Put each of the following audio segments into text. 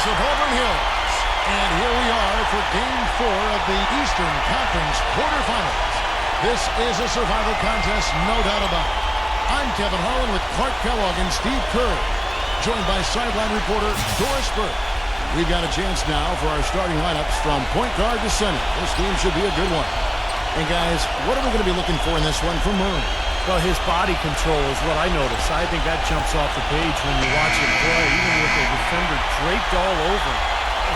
of Auburn Hills. And here we are for Game 4 of the Eastern Conference quarterfinals. This is a survival contest, no doubt about it. I'm Kevin Harlan with Clark Kellogg and Steve Kerr, joined by sideline reporter Doris Burke. We've got a chance now for our starting lineups from point guard to center. This game should be a good one. And guys, what are we going to be looking for in this one from Murray? Well, his body control is what I notice. I think that jumps off the page when you watch him play. Even with the defender draped all over,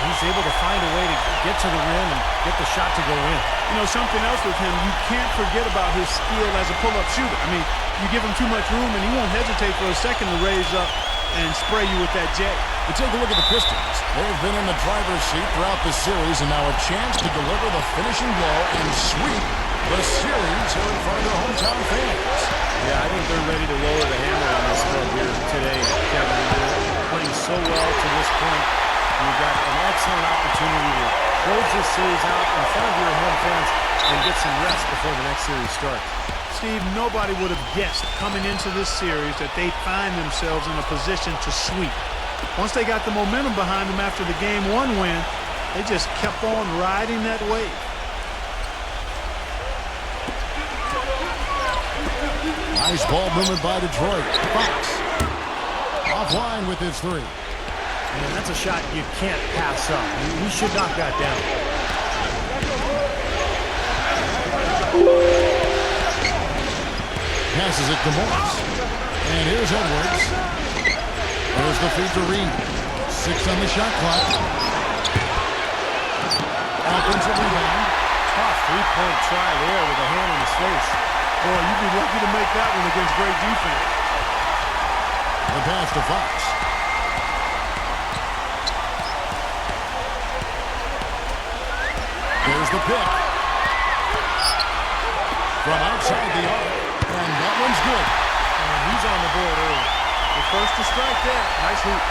he's able to find a way to get to the rim and get the shot to go in. You know, something else with him, you can't forget about his skill as a pull-up shooter. I mean, you give him too much room and he won't hesitate for a second to raise up and spray you with that J. But take a look at the Pistons. They've been in the driver's seat throughout the series, and now a chance to deliver the finishing blow and sweep the series here in front of their hometown fans. Yeah, I think they're ready to lower the hammer on this club here today, Kevin. They're playing so well to this point. You've got an excellent opportunity to close this series out in front of your home fans and get some rest before the next series starts. Steve, nobody would have guessed coming into this series that they'd find themselves in a position to sweep. Once they got the momentum behind them after the Game 1 win, they just kept on riding that wave. Nice ball movement by Detroit. Fox offline with his three. Man, that's a shot you can't pass up. You should knock that down. Passes it to Morris. And here's Edwards. There's the feed to Reed. 6 on the shot clock. Offensive rebound. Tough three-point try there with a hand in his face. Boy, you'd be lucky to make that one against great defense. The pass to Fox. There's the pick. From outside the arc. And that one's good. And he's on the board early. The first to strike there. Nice hoop.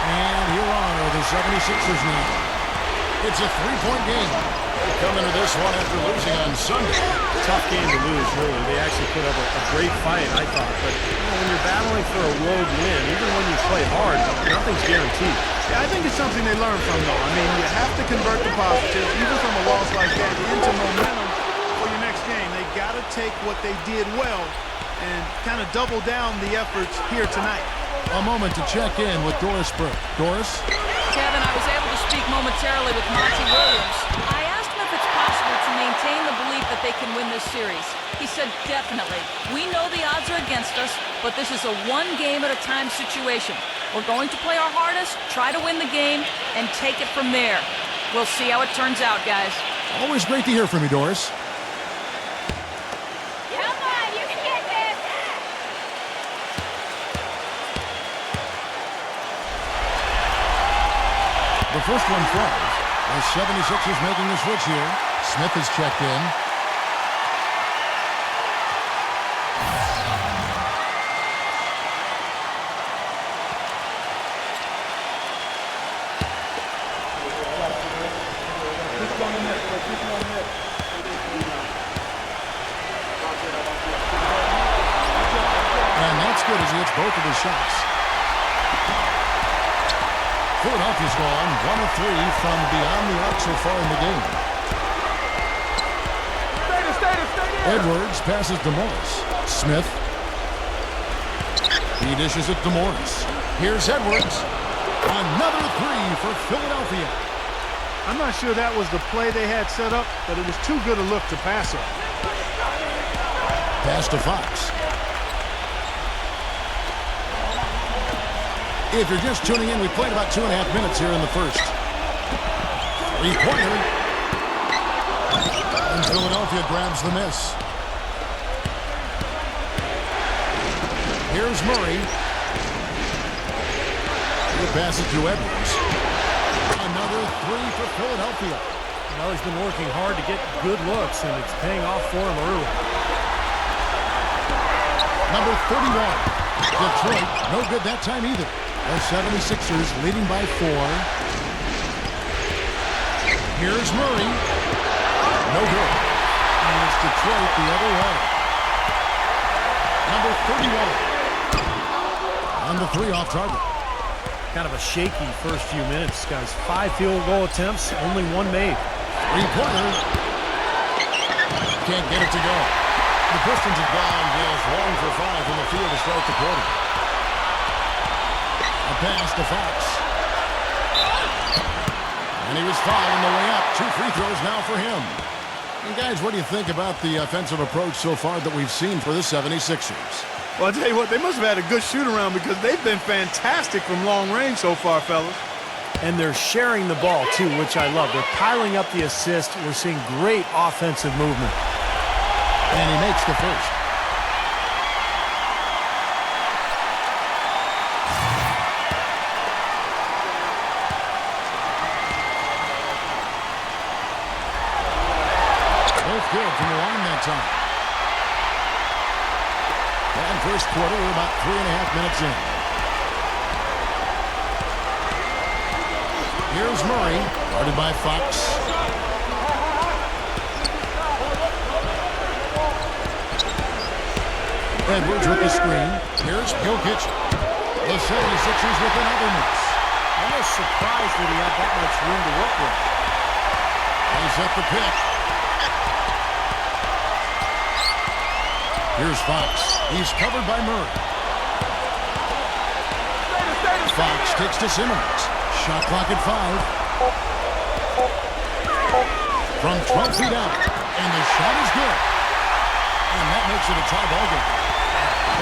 And here are the 76ers now. It's a three-point game. They come into this one after losing on Sunday. Tough game to lose, really. They actually put up a great fight, I thought. But when you're battling for a road win, even when you play hard, nothing's guaranteed. Yeah, I think it's something they learn from, though. I mean, you have to convert the positives, even from a loss like that, into momentum for your next game. They got to take what they did well and kind of double down the efforts here tonight. A moment to check in with Doris Burke. Doris? Kevin, I was able to speak momentarily with Monty Williams. I asked him if it's possible to maintain the belief that they can win this series. He said definitely. We know the odds are against us, but this is a one-game-at-a-time situation. We're going to play our hardest, try to win the game, and take it from there. We'll see how it turns out, guys. Always great to hear from you, Doris. Come on, you can get this! The first one falls. The 76ers making the switch here. Smith is checked in. And that's good as he hits both of his shots. Philadelphia's gone 1 of 3 from beyond the arc so far in the game. Edwards passes to Morris. Smith. He dishes it to Morris. Here's Edwards. Another three for Philadelphia. I'm not sure that was the play they had set up, but it was too good a look to pass up. Pass to Fox. If you're just tuning in, we played about 2.5 minutes here in the first. Three-pointer. And Philadelphia grabs the miss. Here's Murray. He passes to Edwards. Another three for Philadelphia. Well, he's been working hard to get good looks, and it's paying off for him early. Number 31. Detroit, no good that time either. The 76ers leading by 4. Here's Murray. No good. And it's Detroit the other way. Number 31. On the 3 off target. Kind of a shaky first few minutes, guys. 5 field goal attempts, only 1 made. Three-pointer. Can't get it to go. The Pistons have gone just 1 for 5 from the field to start the quarter. A pass to Fox. And he was fouled on the way up. 2 free throws now for him. And guys, what do you think about the offensive approach so far that we've seen for the 76ers? Well, I'll tell you what, they must have had a good shoot-around because they've been fantastic from long range so far, fellas. And they're sharing the ball, too, which I love. They're piling up the assist. We're seeing great offensive movement. And he makes the first. Both good from the line that time. And first quarter, we're about 3.5 minutes in. Here's Murray, guarded by Fox. Edwards with the screen. Here's Jokic. The 76ers with another miss. Almost surprised that he had that much room to work with. They set the pick. Here's Fox. He's covered by Murray. Fox kicks to Simmons. Shot clock at 5. From 12 feet out. And the shot is good. And that makes it a tie ball game.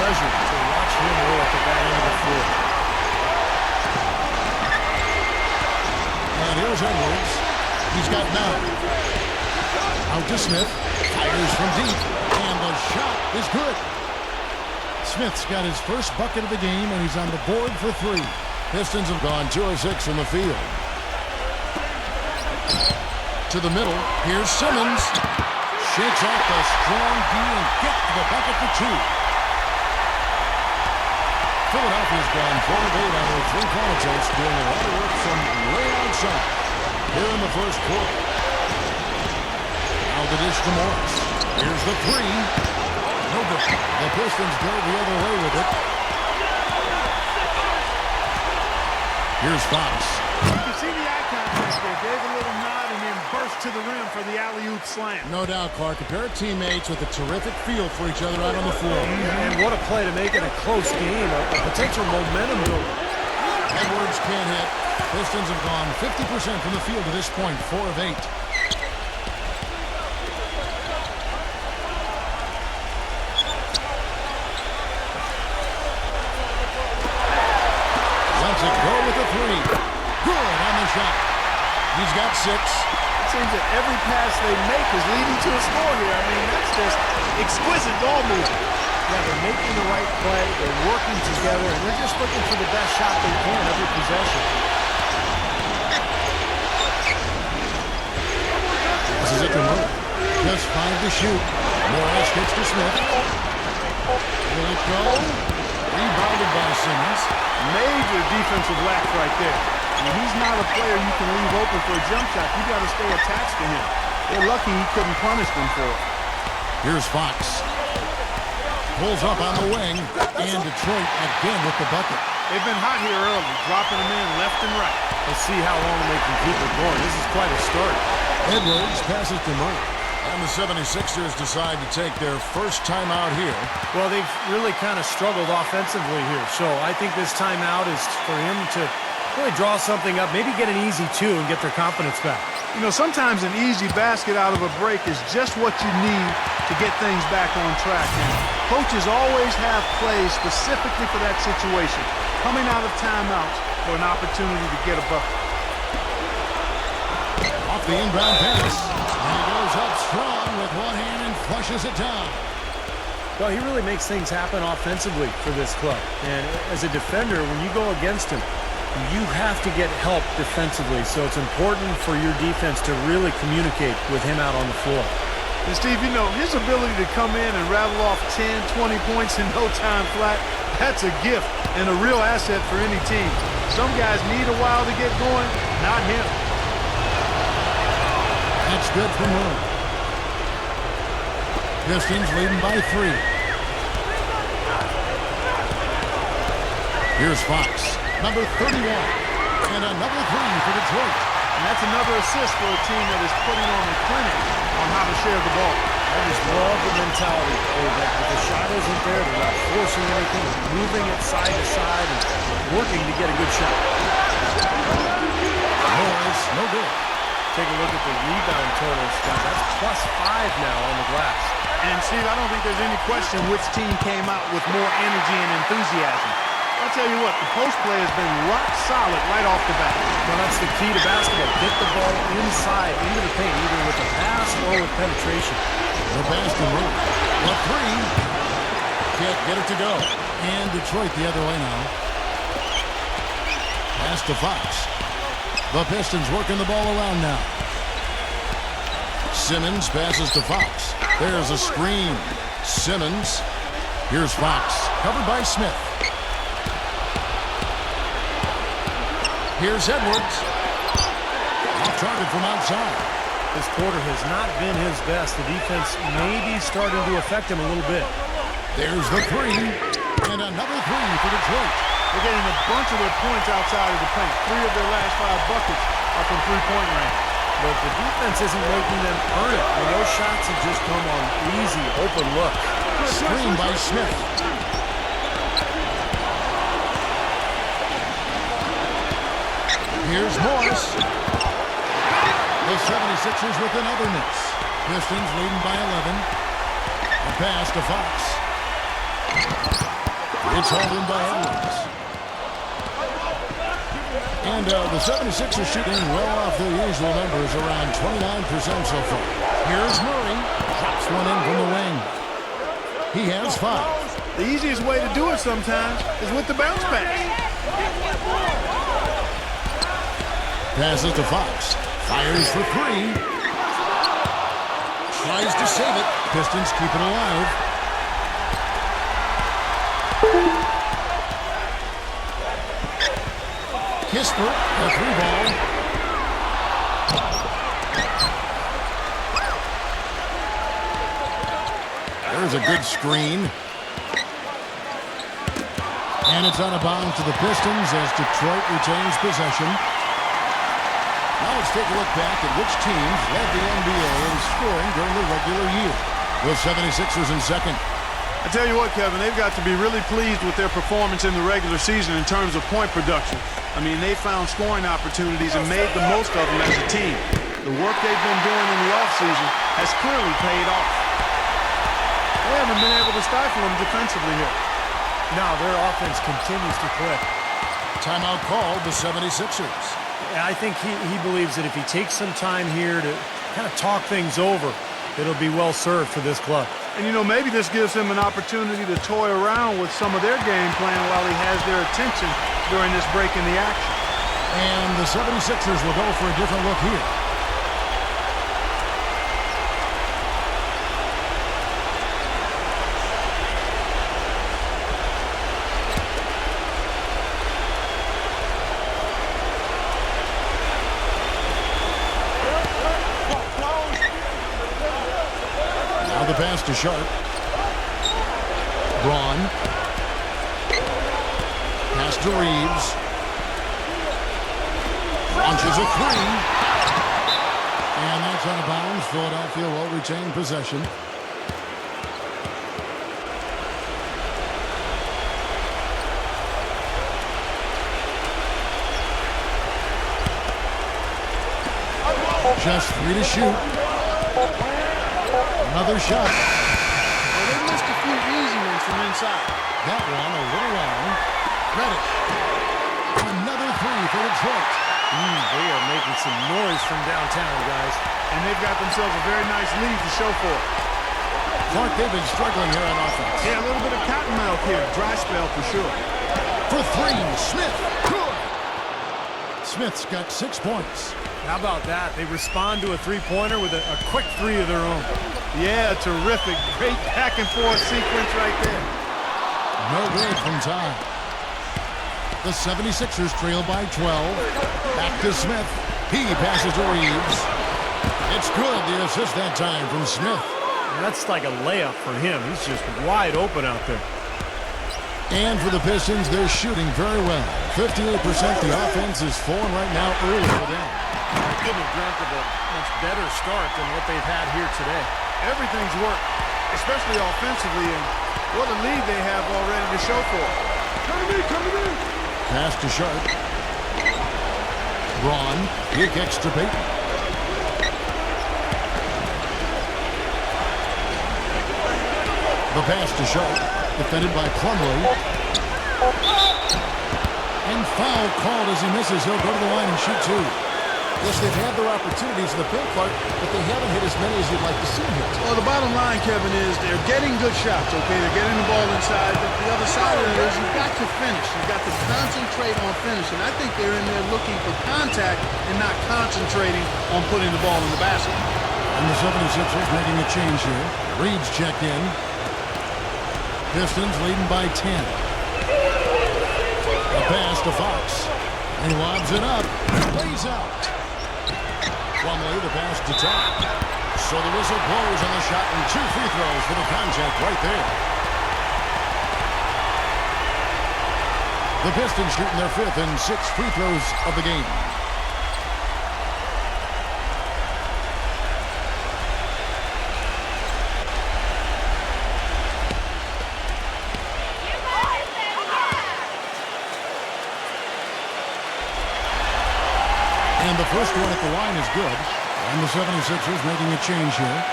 Pleasure to watch him work at that end of the floor. And here's Edwards. He's got 9. Out to Smith. Fires from deep. And the shot is good. Smith's got his first bucket of the game, and he's on the board for 3. Pistons have gone 2 of 6 from the field. To the middle. Here's Simmons. Shakes off the strong D and gets to the bucket for 2. Philadelphia's gone 4 of 8 on their 3-point attempts, doing a lot of work from way outside here in the first quarter. Now the dish to Morris. Here's the 3. No good. The Pistons go the other way with it. Here's Fox. You can see the eye contact there. Gave a little nod and then burst to the rim for the alley-oop slam. No doubt, Clark. A pair of teammates with a terrific feel for each other out on the floor. And what a play to make it a close game, a potential momentum builder. Edwards can't hit. Pistons have gone 50% from the field to this point, 4 of 8. Lets it go with a 3. Good on the shot. He's got 6. It seems that every pass they make is leading to a score here. I mean, that's just exquisite ball movement. Yeah, they're making the right play. They're working together, and they're just looking for the best shot they can every possession. This is it to Murray. Just 5 to shoot. Morris gets to Smith. Will it go? Rebounded by Simmons. Major defensive lapse right there. And he's not a player you can leave open for a jump shot. You got to stay attached to him. They're lucky he couldn't punish them for it. Here's Fox. Pulls up on the wing. And Detroit again with the bucket. They've been hot here early, dropping them in left and right. Let's see how long they can keep it going. This is quite a start. Edwards passes to Murray. And the 76ers decide to take their first timeout here. Well, they've really kind of struggled offensively here. So I think this timeout is for him to really draw something up, maybe get an easy 2 and get their confidence back. You know, sometimes an easy basket out of a break is just what you need to get things back on track. And coaches always have plays specifically for that situation, coming out of timeouts for an opportunity to get a bucket. Off the inbound pass. And he goes up strong with one hand and flushes it down. Well, he really makes things happen offensively for this club. And as a defender, when you go against him, you have to get help defensively. So it's important for your defense to really communicate with him out on the floor. And Steve, you know, his ability to come in and rattle off 10, 20 points in no time flat, that's a gift and a real asset for any team. Some guys need a while to get going, not him. That's good for Murray. Pistons leading by 3. Here's Fox. number 31. And another three for Detroit. And that's another assist for a team that is putting on a clinic on how to share the ball. I just love the mentality that if the shot isn't there, they're not forcing anything, moving it side to side and working to get a good shot. Morris, no good. Take a look at the rebound totals, guys. That's +5 now on the glass. And Steve, I don't think there's any question which team came out with more energy and enthusiasm. I'll tell you what, the post play has been rock solid right off the bat. Well, that's the key to basketball. Get the ball inside, into the paint, either with a pass or with penetration. The pass to Murray. The three. Can't get it to go. And Detroit the other way now. Pass to Fox. The Pistons working the ball around now. Simmons passes to Fox. There's a screen. Simmons. Here's Fox. Covered by Smith. Here's Edwards. Off target from outside. This quarter has not been his best. The defense may be starting to affect him a little bit. There's the three. And another three for Detroit. They're getting a bunch of their points outside of the paint. 3 of their last 5 buckets are from three-point range. But the defense isn't making them earn it. When those shots have just come on easy, open look. Screen by Smith. Here's Morris. The 76ers with another miss. Pistons leading by 11. A pass to Fox. It's hauled in by Edwards. And the 76ers shooting well off their usual numbers, around 29% so far. Here's Murray. Drops one in from the wing. He has 5. The easiest way to do it sometimes is with the bounce back. Passes to Fox. Fires for 3. Tries to save it. Pistons keep it alive. Kisper, a 3-ball. There's a good screen. And it's out of bounds to the Pistons as Detroit retains possession. Now let's take a look back at which teams led the NBA in scoring during the regular year. The 76ers in second. I tell you what, Kevin, they've got to be really pleased with their performance in the regular season in terms of point production. I mean, they found scoring opportunities and made the most of them as a team. The work they've been doing in the offseason has clearly paid off. They haven't been able to stifle them defensively here. No, their offense continues to click. Timeout called the 76ers. I think he believes that if he takes some time here to kind of talk things over, it'll be well served for this club. And, you know, maybe this gives him an opportunity to toy around with some of their game plan while he has their attention during this break in the action. And the 76ers will go for a different look here. Now the pass to Sharp. Braun. Pass to Reeves. Launches a 3. And that's out of bounds. Philadelphia will retain possession. Just 3 to shoot. Another shot. Well, they missed a few easy ones from inside. That one a little long. Reddish. Another 3 for Detroit. They are making some noise from downtown, guys. And they've got themselves a very nice lead to show for it. Clark, they've been struggling here on offense. Yeah, a little bit of cotton mouth here. Dry spell for sure. For 3, Smith. Good. Smith's got 6 points. How about that? They respond to a three-pointer with a quick 3 of their own. Yeah, terrific. Great back-and-forth sequence right there. No good from time. The 76ers trail by 12. Back to Smith. He passes to Reeves. It's good. The assist that time from Smith. That's like a layup for him. He's just wide open out there. And for the Pistons, they're shooting very well. 58%. The offense is falling right now early for them. I couldn't have dreamt of a much better start than what they've had here today. Everything's worked, especially offensively, and what a lead they have already to show for it. Coming in. Pass to Sharp. Braun. He kicks to Payton. The pass to Sharp. Defended by Plumlee. And foul called as he misses. He'll go to the line and shoot two. Yes, they've had their opportunities in the paint, Clark, but they haven't hit as many as you'd like to see here. Well, the bottom line, Kevin, is they're getting good shots, okay? They're getting the ball inside, but the other side of it is you've got to finish. You've got to concentrate on finishing. I think they're in there looking for contact and not concentrating on putting the ball in the basket. And the 76ers making a change here. Reed's checked in. Pistons leading by 10. A pass to Fox. And he lobs it up. Lays out. Plumlee, the pass to top. So the whistle blows on the shot and 2 free throws for the contact right there. The Pistons shooting their 5th and 6th free throws of the game. And the first one at the line is good. And the 76ers making a change here.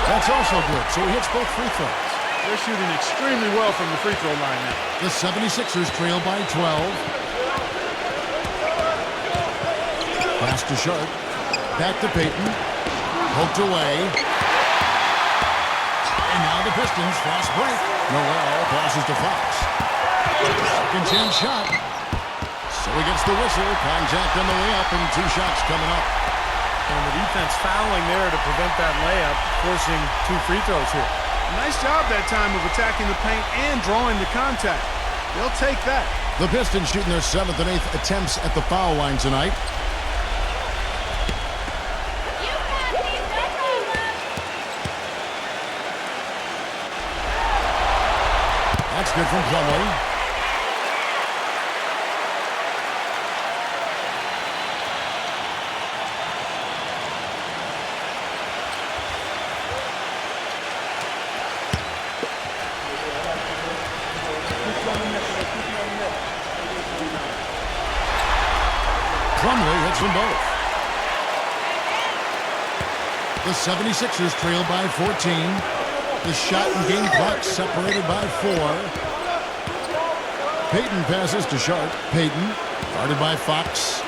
That's also good. So he hits both free throws. They're shooting extremely well from the free throw line now. The 76ers trail by 12. Pass to Sharp. Back to Payton. Poked away. And now the Pistons fast break. Noel passes to Fox. Second chance shot. So he gets the whistle. Contact on the way up and 2 shots coming up. And the defense fouling there to prevent that layup, forcing 2 free throws here. Nice job that time of attacking the paint and drawing the contact. They'll take that. The Pistons shooting their 7th and 8th attempts at the foul line tonight. That's good from Plumlee. Plumlee hits them both. The 76ers trail by 14. The shot and game clock separated by 4. Payton passes to Sharp. Payton, guarded by Fox.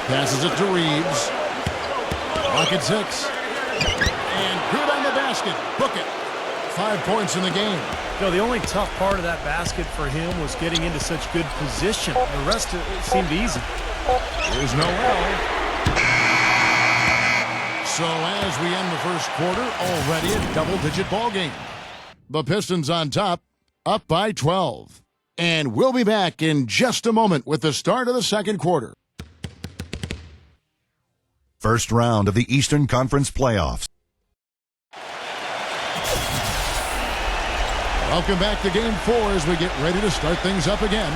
Passes it to Reeves. Rocket 6. And good on the basket. Book it. 5 points in the game. You know, the only tough part of that basket for him was getting into such good position. The rest of it seemed easy. Here's Noel. So as we end the first quarter, already a double-digit ball game. The Pistons on top, up by 12. And we'll be back in just a moment with the start of the second quarter. First round of the Eastern Conference playoffs. Welcome back to Game 4 as we get ready to start things up again.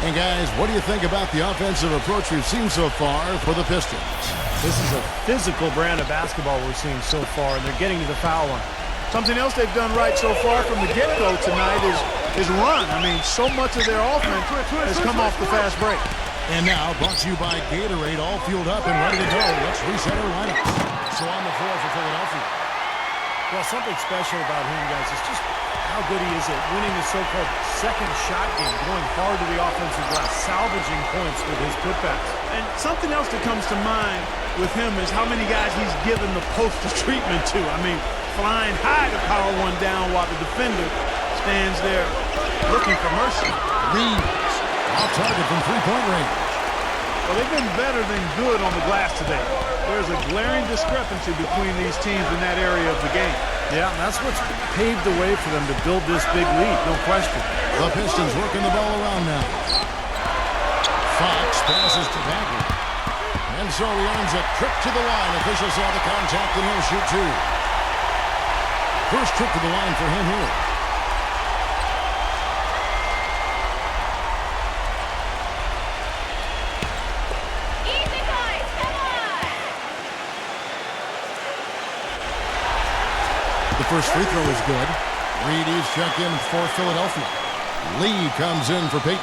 And guys, what do you think about the offensive approach we've seen so far for the Pistons? This is a physical brand of basketball we're seeing so far, and they're getting to the foul line. Something else they've done right so far from the get-go tonight is run. I mean, so much of their offense has come off the fast break. And now, brought to you by Gatorade, all fueled up and ready to go. Let's reset our lineups. So on the floor for Philadelphia. Well, something special about him, guys, is just how good he is at winning the so-called second shot game, going hard to the offensive glass, salvaging points with his putbacks. And something else that comes to mind with him is how many guys he's given the poster treatment to. I mean, flying high to power one down while the defender stands there looking for mercy. Reeves, off target from three-point range. Well, they've been better than good on the glass today. There's a glaring discrepancy between these teams in that area of the game. Yeah, that's what's paved the way for them to build this big lead, no question. The Pistons working the ball around now. Fox passes to Bagley. And so he earns a trip to the line. Officials saw the contact and he'll shoot two. First trip to the line for him here. Easy, boys. Come on. The first free throw is good. Reedy's check in for Philadelphia. Lee comes in for Payton.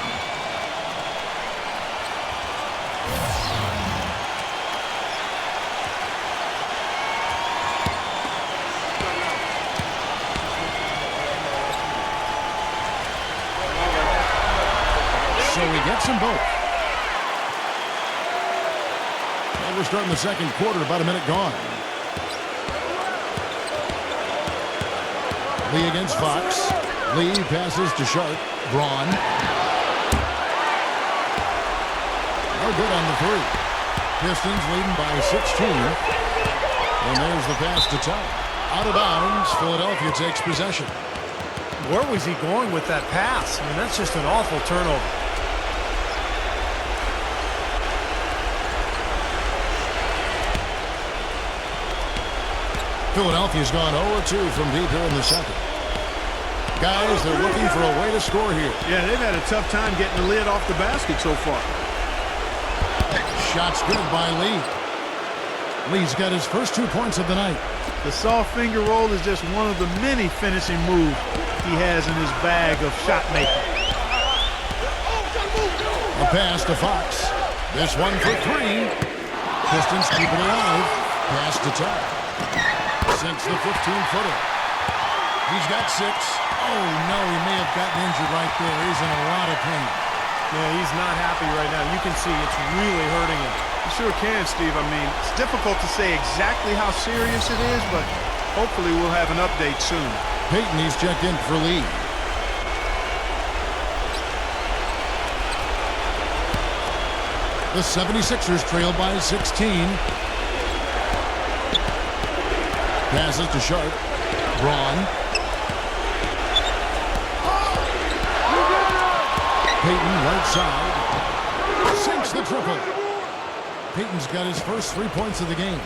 So he gets them both. And we're starting the second quarter, about a minute gone. Lee against Fox. Lee passes to Sharp. Braun. No good on the three. Pistons leading by 16. And there's the pass to Ty. Out of bounds. Philadelphia takes possession. Where was he going with that pass? I mean, that's just an awful turnover. Philadelphia's gone 0-2 from deep here in the second. Guys, they're looking for a way to score here. Yeah, they've had a tough time getting the lid off the basket so far. Shot's good by Lee. Lee's got his first 2 points of the night. The soft finger roll is just one of the many finishing moves he has in his bag of shot making. A pass to Fox. This one for three. Pistons keep it alive. Pass to Ty. Sinks the 15-footer. He's got 6. Oh, no, he may have gotten injured right there. He's in a lot of pain. Yeah, he's not happy right now. You can see it's really hurting him. You sure can, Steve. I mean, it's difficult to say exactly how serious it is, but hopefully we'll have an update soon. Payton, he's checked in for Lee. The 76ers trail by 16. Passes to Sharp. Braun. Payton right side. Sinks the triple. Payton's got his first 3 points of the game.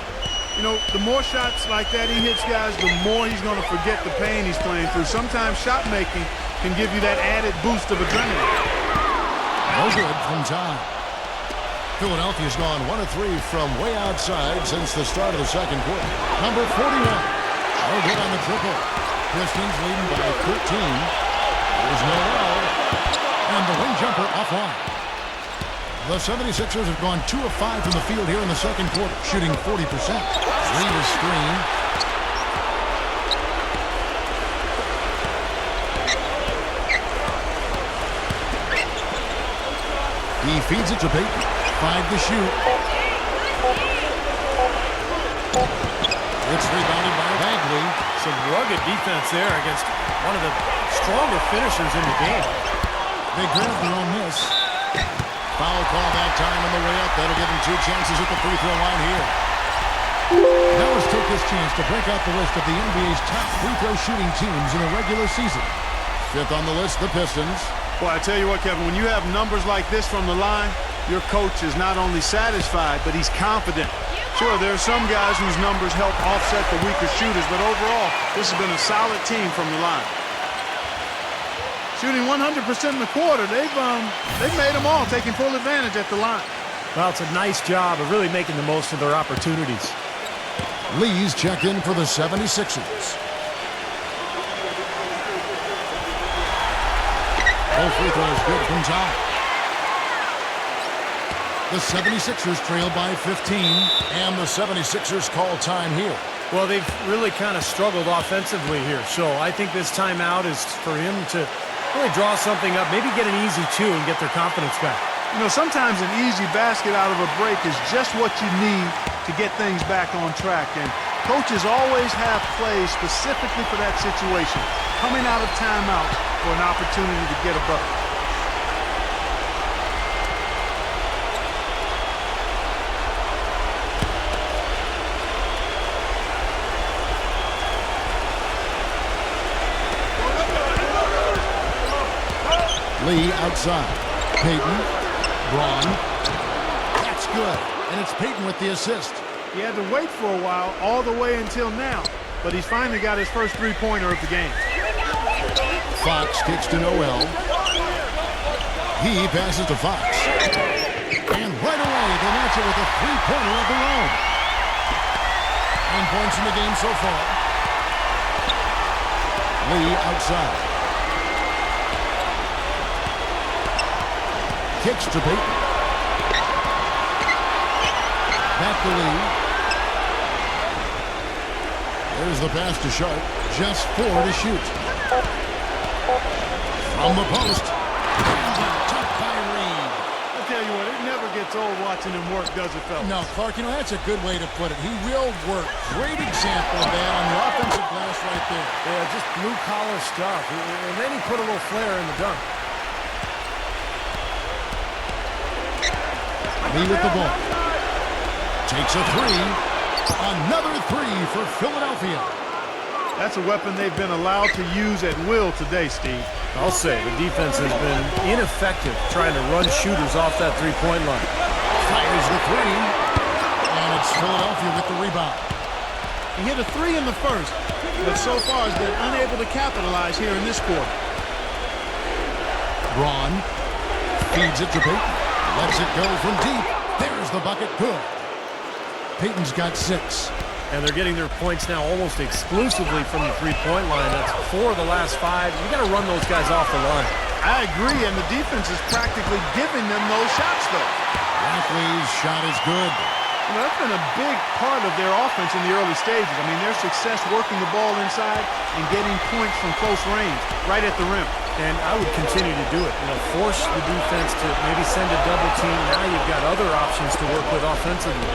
You know, the more shots like that he hits, guys, the more he's going to forget the pain he's playing through. Sometimes shot making can give you that added boost of adrenaline. No good from Ty. Philadelphia's gone 1 of 3 from way outside since the start of the second quarter. Number 41. No good on the triple. Pistons leading by 13. There's no out. And the wing jumper offline. The 76ers have gone 2 of 5 from the field here in the second quarter, shooting 40%. Lead is screen. He feeds it to Payton. 5 to shoot. It's rebounded by Bagley. Some rugged defense there against one of the stronger finishers in the game. They grabbed their own miss. Foul call that time on the way up. That'll give him 2 chances at the free throw line here. Now let's take this chance to break out the list of the NBA's top free throw shooting teams in the regular season. 5th on the list, the Pistons. Well, I tell you what, Kevin, when you have numbers like this from the line, your coach is not only satisfied, but he's confident. Sure, there are some guys whose numbers help offset the weaker shooters, but overall, this has been a solid team from the line. Shooting 100% in the quarter, they've made them all, taking full advantage at the line. Well, it's a nice job of really making the most of their opportunities. Lee's checked in for the 76ers. Both free throws good from Ty. The 76ers trail by 15, and the 76ers call time here. Well, they've really kind of struggled offensively here, so I think this timeout is for him to really draw something up, maybe get an easy 2 and get their confidence back. You know, sometimes an easy basket out of a break is just what you need to get things back on track, and coaches always have plays specifically for that situation, coming out of timeout for an opportunity to get a bucket. Lee outside. Peyton. Braun. That's good. And it's Peyton with the assist. He had to wait for a while, all the way until now. But he's finally got his first three-pointer of the game. Fox kicks to Noel. He passes to Fox. And right away, they match it with a three-pointer of their own. 9 points in the game so far. Lee outside. Kicks to Peyton. Back to Lee. There's the pass to Sharp. Just 4 to shoot. From the post. Tough by Reed. I'll tell you what, it never gets old watching him work, does it, fellas? No, Clark, you know, that's a good way to put it. He will work. Great example of that on the offensive glass right there. Yeah, just blue-collar stuff. And then he put a little flair in the dunk. Lee with the ball. Takes a three. Another three for Philadelphia. That's a weapon they've been allowed to use at will today, Steve. I'll say the defense has been ineffective trying to run shooters off that three-point line. Fires the three. And it's Philadelphia with the rebound. He hit a three in the first, but so far has been unable to capitalize here in this quarter. Braun feeds it to Peyton. Lets it go from deep. There's the bucket. Good. Peyton's got 6. And they're getting their points now almost exclusively from the three-point line. That's 4 of the last 5. You got to run those guys off the line. I agree, and the defense is practically giving them those shots, though. Rafley's shot is good. You know, that's been a big part of their offense in the early stages. I mean, their success working the ball inside and getting points from close range, right at the rim. And I would continue to do it. You know, force the defense to maybe send a double team. Now you've got other options to work with offensively.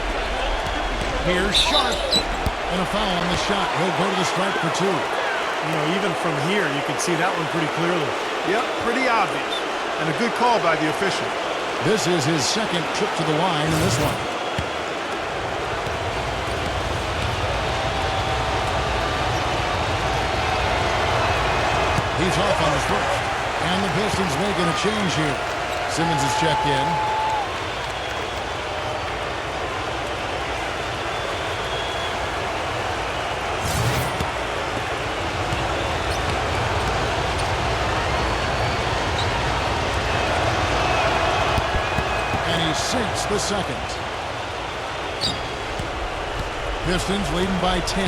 Here's Sharp. And a foul on the shot. He'll go to the stripe for 2. You know, even from here, you can see that one pretty clearly. Yep, pretty obvious. And a good call by the official. This is his second trip to the line in this one. He's off on the first. And the Pistons making a change here. Simmons is checked in. Sinks the second. Pistons leading by 10.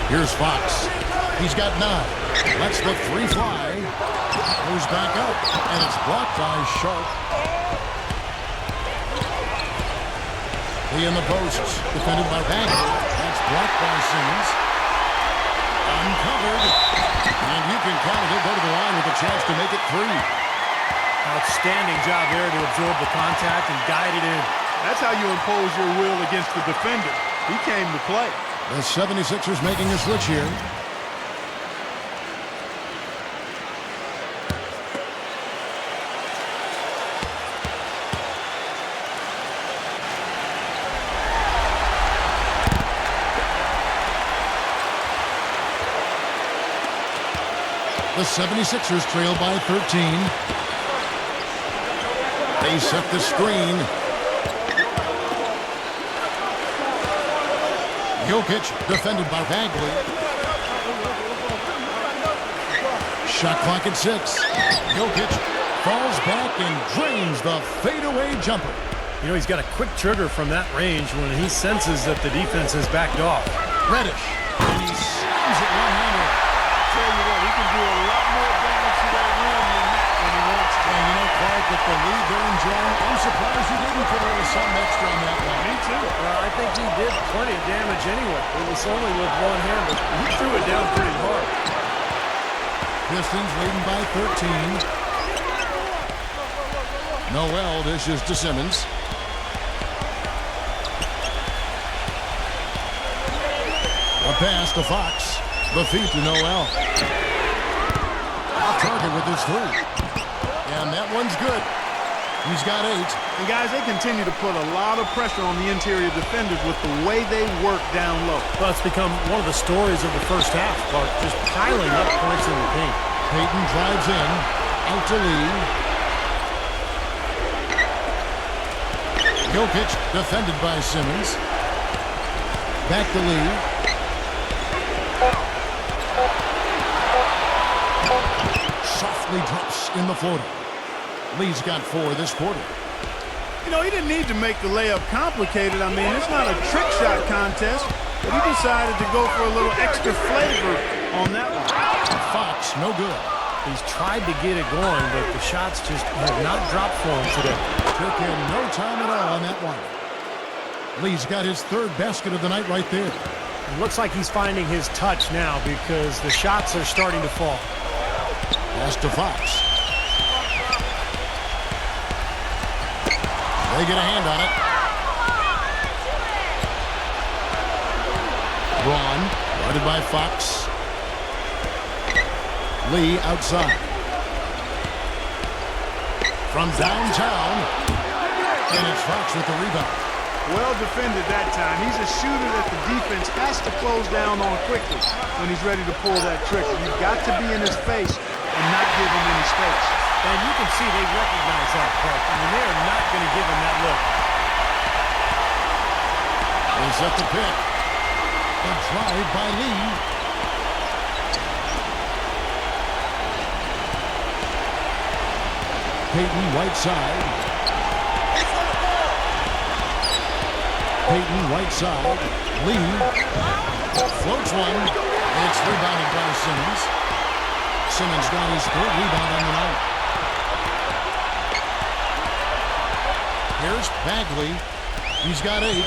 Here's Fox. He's got 9. Lets the 3 fly. Goes back up. And it's blocked by Sharp. He in the posts. Defended by Bagley. That's blocked by Simmons. Uncovered. And you can count it. He'll go to the line with a chance to make it 3. Outstanding job there to absorb the contact and guide it in. That's how you impose your will against the defender. He came to play. The 76ers making a switch here. The 76ers trail by 13. They set the screen. Jokic defended by Bagley. Shot clock at 6. Jokic falls back and drains the fadeaway jumper. You know, he's got a quick trigger from that range when he senses that the defense has backed off. Reddish. And he slams it one-handed. Tell you what, he can do a lot more damage to that rim than that when he wants to. And you know, Clark, with the lead they're enjoying, I'm surprised he didn't put a little something extra on that one. Me too. Well, I think he did plenty of damage anyway. It was only with one hand, but he threw it down pretty hard. Pistons leading by 13. Noel dishes to Simmons. A pass to Fox. The feed to Noel. Off target with his 3. And that one's good. He's got 8. And guys, they continue to put a lot of pressure on the interior defenders with the way they work down low. Well, it's become one of the stories of the first half, Clark, just piling up points in the paint. Payton drives in. Out to Lee. Jokic defended by Simmons. Back to Lee. Softly drops in the floater. Lee's got 4 this quarter. You know, he didn't need to make the layup complicated. I mean, it's not a trick shot contest, but he decided to go for a little extra flavor on that one. Fox, no good. He's tried to get it going, but the shots just have not dropped for him today. Took him no time at all on that one. Lee's got his 3rd basket of the night right there. It looks like he's finding his touch now because the shots are starting to fall. Pass to Fox. They get a hand on it. Braun, guarded by Fox. Lee outside. From downtown. And it's Fox with the rebound. Well defended that time. He's a shooter that the defense has to close down on quickly when he's ready to pull that trigger. You've got to be in his face and not give him any space. And you can see they recognize that, Clark. I mean, they are not going to give him that look. They set the pick. A drive by Lee. Payton, right side. Payton, right side. Lee floats one. It's rebounded by Simmons. Simmons got his 3rd rebound on the night. Here's Bagley. He's got 8.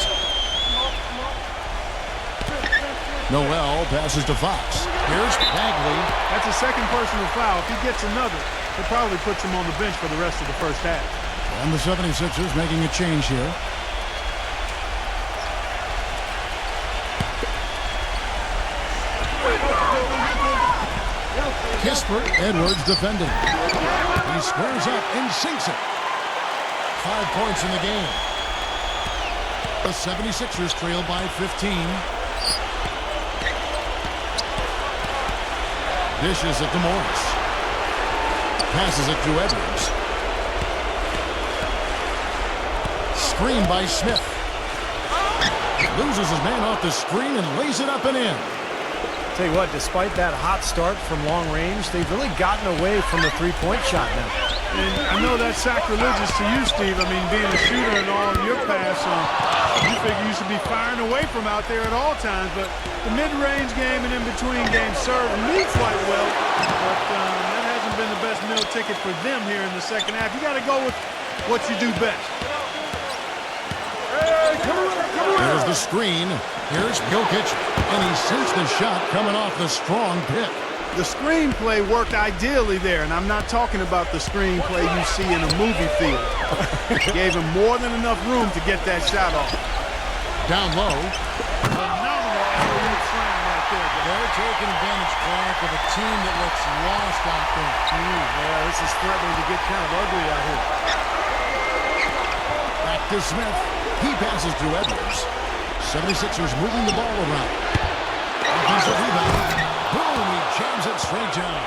Noel passes to Fox. Here's Bagley. That's a 2nd personal foul. If he gets another, it probably puts him on the bench for the rest of the first half. And the 76ers making a change here. Kispert, Edwards defending. He squares up and sinks it. 5 points in the game. The 76ers trail by 15. Dishes it to Morris. Passes it to Edwards. Screen by Smith. Loses his man off the screen and lays it up and in. Tell you what, despite that hot start from long range, they've really gotten away from the 3-point shot now. And I know that's sacrilegious to you, Steve. I mean, being a shooter and all in your pass, you figure you should be firing away from out there at all times. But the mid-range game and in-between game served me quite well. But that hasn't been the best meal ticket for them here in the second half. You got to go with what you do best. Here's the screen. Here's Jokic. And he sinks the shot coming off the strong pick. The screenplay worked ideally there, and I'm not talking about the screenplay you see in a movie theater. Gave him more than enough room to get that shot off. Down low. Phenomenal alley-oop slam right there. They're taking advantage, Clark, of a team that looks lost out there. Yeah, this is threatening to get kind of ugly out here. Back to Smith. He passes to Edwards. 76ers moving the ball around. Offensive rebound. Boom, he jams it straight down.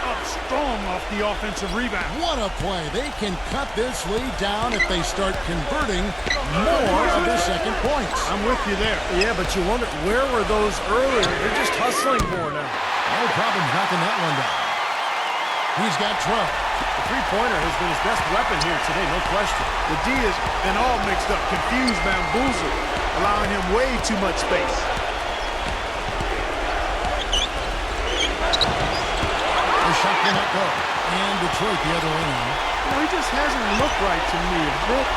Up strong off the offensive rebound. What a play. They can cut this lead down if they start converting more of their second points. I'm with you there. Yeah, but you wonder, where were those earlier? They're just hustling more now. No problem knocking that one down. He's got 12. The three-pointer has been his best weapon here today, no question. The D has been all mixed up, confused, bamboozled, allowing him way too much space. The shot will not go. And Detroit the other way now. You know, he just hasn't looked right to me. A bit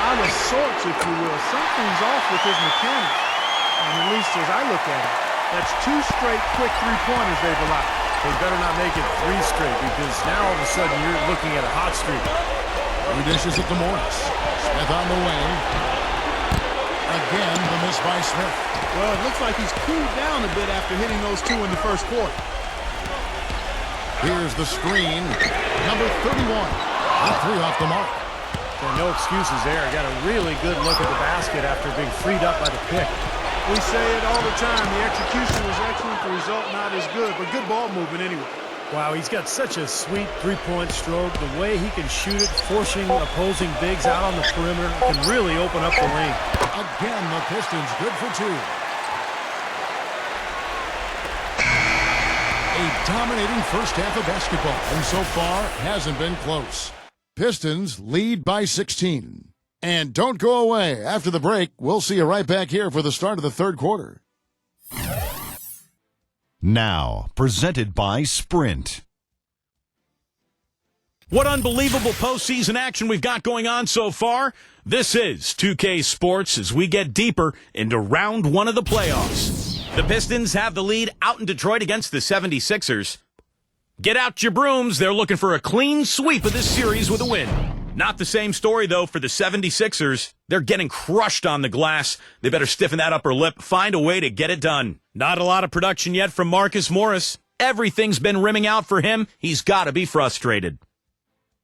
out of sorts, if you will. Something's off with his mechanics. And at least as I look at it, that's 2 straight quick three-pointers they've allowed. They better not make it 3 straight, because now all of a sudden you're looking at a hot streak. He dishes it to Morris. Smith on the wing. Again, the miss by Smith. Well, it looks like he's cooled down a bit after hitting those 2 in the first quarter. Here's the screen. Number 31. A 3 off the mark. So no excuses there. Got a really good look at the basket after being freed up by the pick. We say it all the time. The execution was excellent, the result not as good, but good ball movement anyway. Wow, he's got such a sweet three-point stroke. The way he can shoot it, forcing opposing bigs out on the perimeter, can really open up the lane. Again, the Pistons good for 2. A dominating first half of basketball, and so far hasn't been close. Pistons lead by 16. And don't go away. After the break, we'll see you right back here for the start of the third quarter. Now, presented by Sprint. What unbelievable postseason action we've got going on so far. This is 2K Sports as we get deeper into round 1 of the playoffs. The Pistons have the lead out in Detroit against the 76ers. Get out your brooms. They're looking for a clean sweep of this series with a win. Not the same story, though, for the 76ers. They're getting crushed on the glass. They better stiffen that upper lip, find a way to get it done. Not a lot of production yet from Marcus Morris. Everything's been rimming out for him. He's got to be frustrated.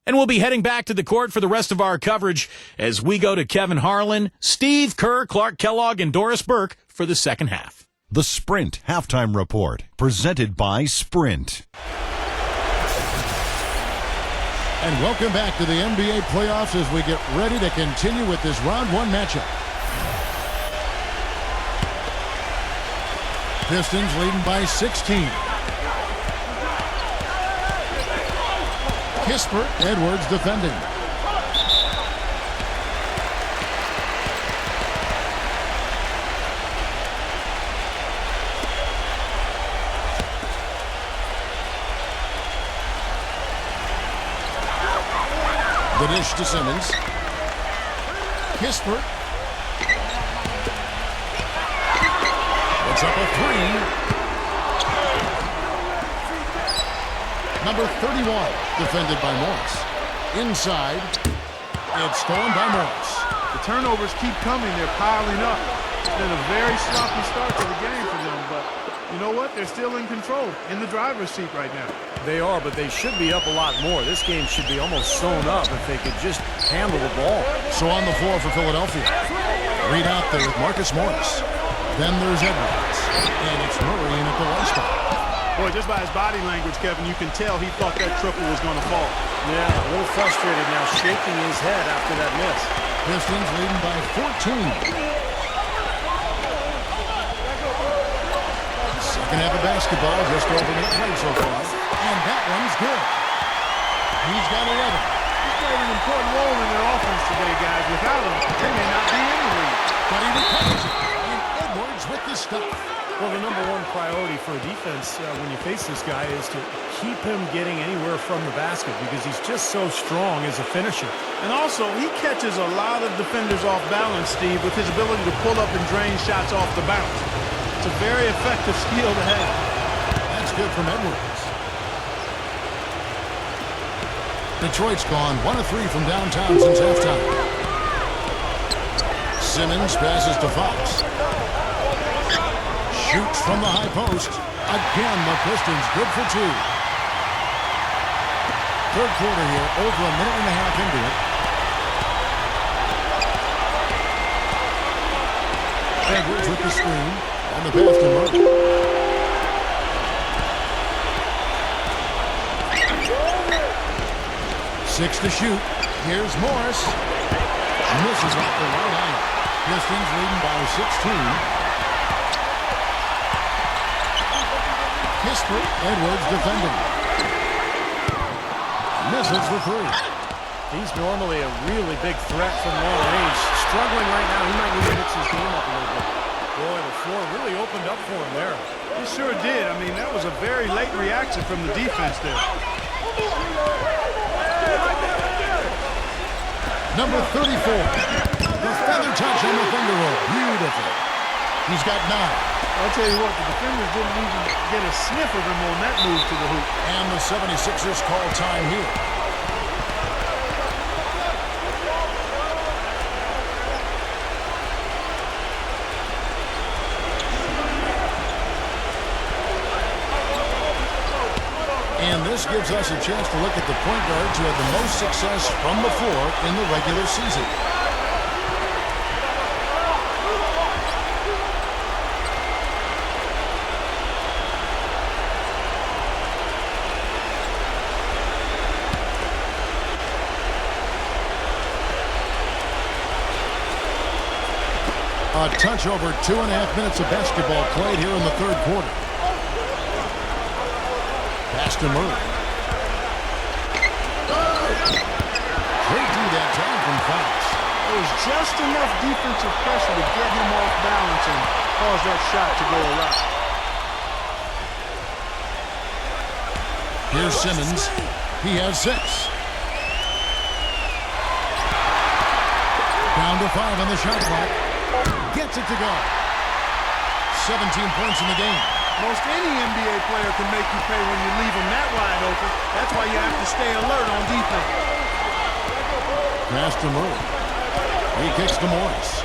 And we'll be heading back to the court for the rest of our coverage as we go to Kevin Harlan, Steve Kerr, Clark Kellogg, and Doris Burke for the second half. The Sprint Halftime Report, presented by Sprint. And welcome back to the NBA playoffs as we get ready to continue with this round 1 matchup. Pistons leading by 16. Kispert, Edwards defending. The dish to Simmons. Kispert. It's up a 3. Number 31, defended by Morris. Inside. It's stolen by Morris. The turnovers keep coming. They're piling up. It's been a very sloppy start to the game for them, but you know what? They're still in control, in the driver's seat right now. They are, but they should be up a lot more. This game should be almost sewn up if they could just handle the ball. So on the floor for Philadelphia. Reed out there with Marcus Morris. Then there's Edwards. And it's Murray in at the one spot. Boy, just by his body language, Kevin, you can tell he thought that triple was going to fall. Yeah, a little frustrated now, shaking his head after that miss. Pistons leading by 14. Second half of basketball, just over 8 plays so far. And that one's good. He's got 11. He's played an important role in their offense today, guys. Without him, they may not be in the league. But he recovers it. And Edwards with the stuff. Well, the number one priority for defense when you face this guy is to keep him getting anywhere from the basket because he's just so strong as a finisher. And also, he catches a lot of defenders off balance, Steve, with his ability to pull up and drain shots off the bounce. It's a very effective skill to have. That's good from Edwards. Detroit's gone 1 of 3 from downtown since halftime. Simmons passes to Fox. Shoots from the high post. Again, the Pistons good for 2. Third quarter here, over a minute and a half into it. Edwards with the screen. On the pass to Murray. 6 to shoot. Here's Morris. Misses off the right eye. Pistons leading by 16. Kispert, Edwards defending. Misses for 3. He's normally a really big threat from long range. Struggling right now. He might need to mix his game up a little bit. Boy, the floor really opened up for him there. He sure did. I mean, that was a very late reaction from the defense there. Number 34. The feather touch on the finger roll. Beautiful. He's got 9. I'll tell you what, the defenders didn't even get a sniff of him on that move to the hoop. And the 76ers call time here. And this gives us a chance to look at the point guards who had the most success from the floor in the regular season. A touch over 2.5 minutes of basketball played here in the third quarter. Pass to Murray. Great do that time from Fox. There was just enough defensive pressure to get him off balance and cause that shot to go awry. Here's Simmons. He has 6. Down to 5 on the shot clock. Gets it to go. 17 points in the game. Most any NBA player can make you pay when you leave them that wide open. That's why you have to stay alert on defense. Pass to Murray. He kicks to Morris.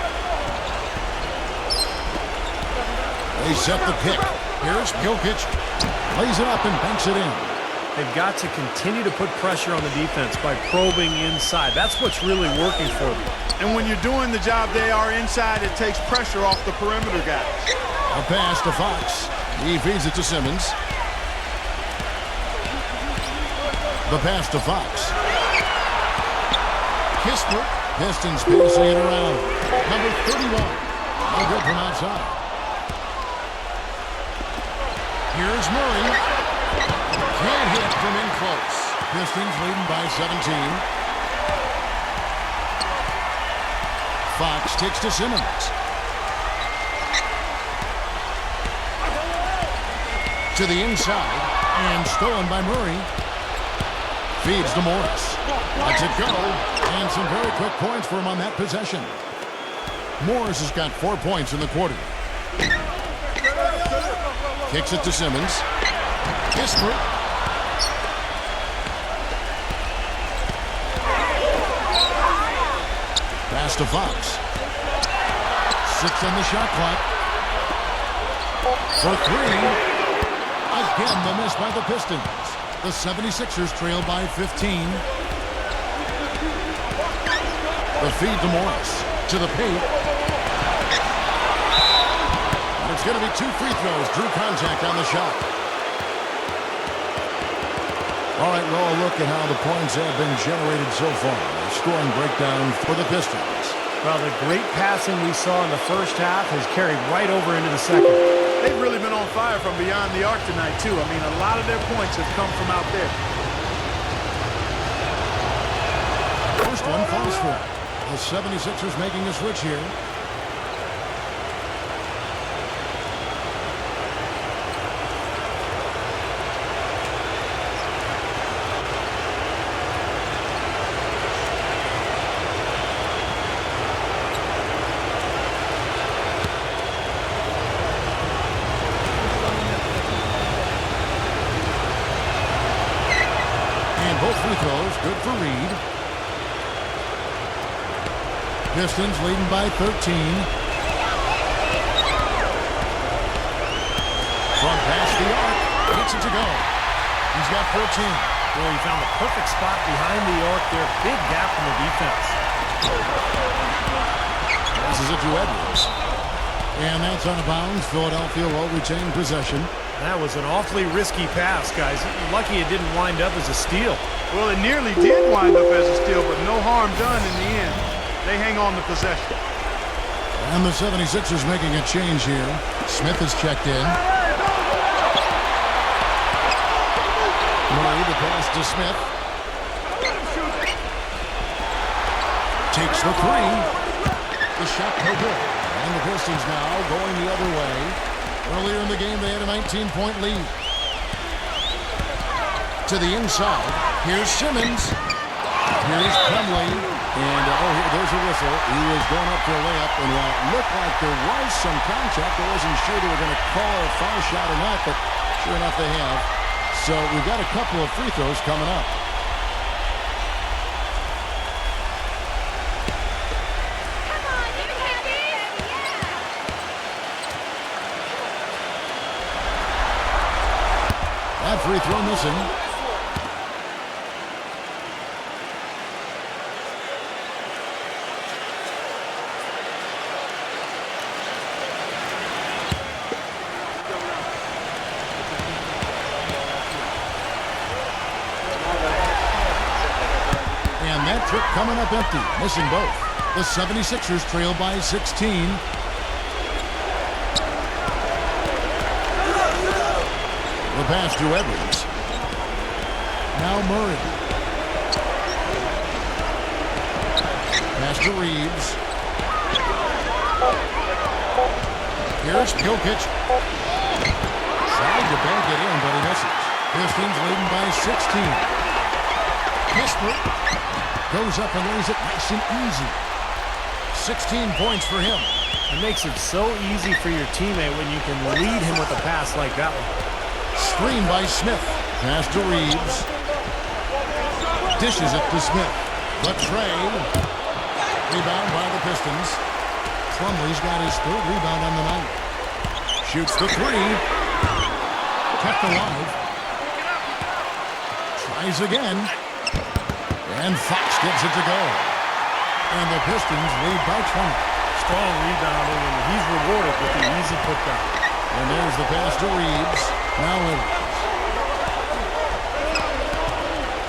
They set the pick. Here's Jokic. Lays it up and banks it in. They've got to continue to put pressure on the defense by probing inside. That's what's really working for them. And when you're doing the job they are inside, it takes pressure off the perimeter guys. A pass to Fox. He feeds it to Simmons. The pass to Fox. Kispert. Pistons passing it around. Number 31. No good from outside. Here's Murray. Can't hit from in close. Pistons leading by 17. Fox takes to Simmons. To the inside, and stolen by Murray. Feeds to Morris. Lets it go, and some very quick points for him on that possession. Morris has got 4 points in the quarter. Kicks it to Simmons. Kispert. Pass to Fox. 6 on the shot clock. For 3. Again, the miss by the Pistons. The 76ers trail by 15. The feed to Morris. To the paint. And it's going to be 2 free throws. Drew contact on the shot. All right, well, a look at how the points have been generated so far. A scoring breakdown for the Pistons. Well, the great passing we saw in the first half has carried right over into the second. They've really been on fire from beyond the arc tonight, too. I mean, a lot of their points have come from out there. First one falls for it. The 76ers making a switch here. Both free throws, good for Reed. Pistons leading by 13. Front pass the arc. Gets it to go. He's got 14. Well, he found the perfect spot behind the arc there. Big gap from the defense. Passes it to Edwards. And that's out of bounds. Philadelphia will retain possession. That was an awfully risky pass, guys. Lucky it didn't wind up as a steal. Well, it nearly did wind up as a steal, but no harm done in the end. They hang on the possession. And the 76ers making a change here. Smith is checked in. Murray, the pass to Smith. Takes the 3. The shot no good. And the Pistons now going the other way. Earlier in the game, they had a 19-point lead. To the inside. Here's Simmons. Here's Plumlee. And, there's a whistle. He was going up for a layup, and while it looked like there was some contact, I wasn't sure they were going to call a foul shot or not, but sure enough they have. So we've got a couple of free throws coming up. That free throw missing. Trip coming up empty, missing both. The 76ers trail by 16. The pass to Edwards. Now Murray. Pass to Reeves. Here's Jokic. Trying to bank it in, but he misses. Pistons leading by 16. Kispert goes up and lays it nice and easy. 16 points for him. It makes it so easy for your teammate when you can lead him with a pass like that one. Screen by Smith. Pass to Reeves. Dishes it to Smith. The tray. Rebound by the Pistons. Plumlee's got his third rebound on the night. Shoots the three. Kept alive. Tries again. And Fox gets it to go. And the Pistons lead by 20. Strong rebounding, and he's rewarded with the easy putback. And there's the pass to Reeves. Now Edwards.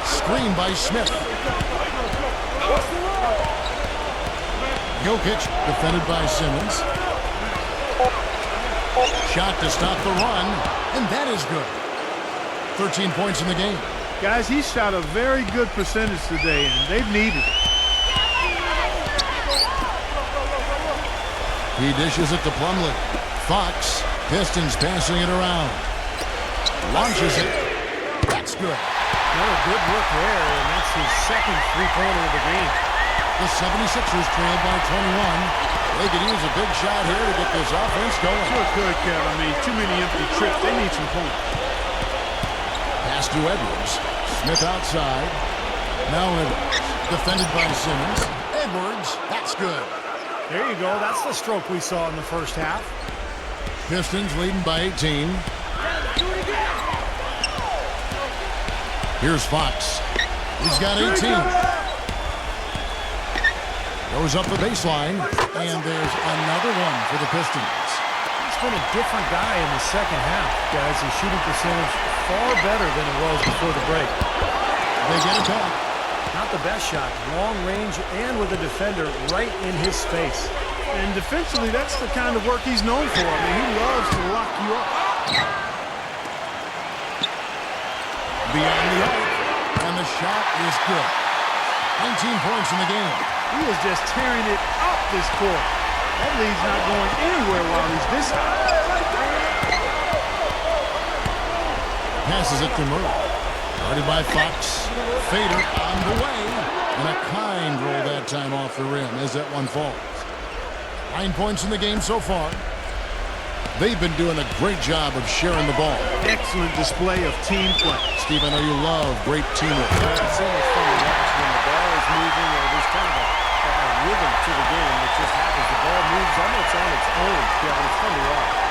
Screen by Smith. Jokic defended by Simmons. Shot to stop the run, and that is good. 13 points in the game. Guys, he shot a very good percentage today, and they've needed it. He dishes it to Plumlee. Fox, Pistons passing it around. Launches it. That's good. Another good look there, and that's his second three-pointer of the game. The 76ers trail by 21. They could use a big shot here to get this offense going. Sure could, Kev. I mean, too many empty trips. They need some points. Pass to Edwards. Smith outside. Now Edwards. Defended by Simmons. Edwards. That's good. There you go. That's the stroke we saw in the first half. Pistons leading by 18. Here's Fox. He's got 18. Goes up the baseline. And there's another one for the Pistons. He's been a different guy in the second half, guys. His shooting percentage far better than it was before the break. They get it back. Not the best shot. Long range and with a defender right in his space. And defensively, that's the kind of work he's known for. I mean, he loves to lock you up. Beyond the arc. And the shot is good. 19 points in the game. He is just tearing it up this court. That lead's not going anywhere while he's this high. Passes it to Murray. Guarded by Fox. Fader on the way. And a kind roll that time off the rim as that one falls. 9 points in the game so far. They've been doing a great job of sharing the ball. Excellent display of team play. Steve, I know you love great teamwork. It's so much fun to watch when the ball is moving, or there's kind of a rhythm to the game that just happens. The ball moves almost on its own. Yeah, it's fun to watch.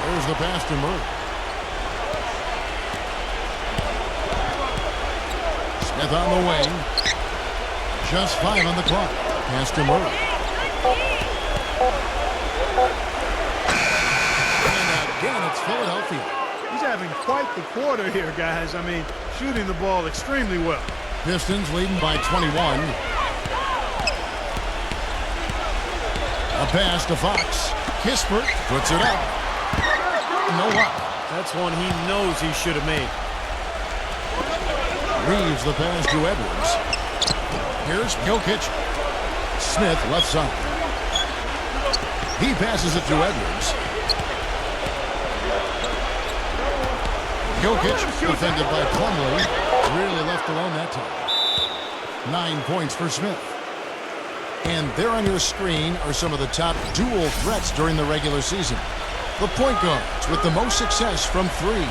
There's the pass to Murray. Smith on the wing. Just 5 on the clock. Pass to Murray. And again, it's Philadelphia. He's having quite the quarter here, guys. I mean, shooting the ball extremely well. Pistons leading by 21. A pass to Fox. Kispert puts it up. No luck. That's one he knows he should have made. Reeves the pass to Edwards. Here's Jokic. Smith left side. He passes it to Edwards. Jokic defended by Plumlee. Really left alone that time. 9 points for Smith. And there on your screen are some of the top dual threats during the regular season. The point guards with the most success from 3.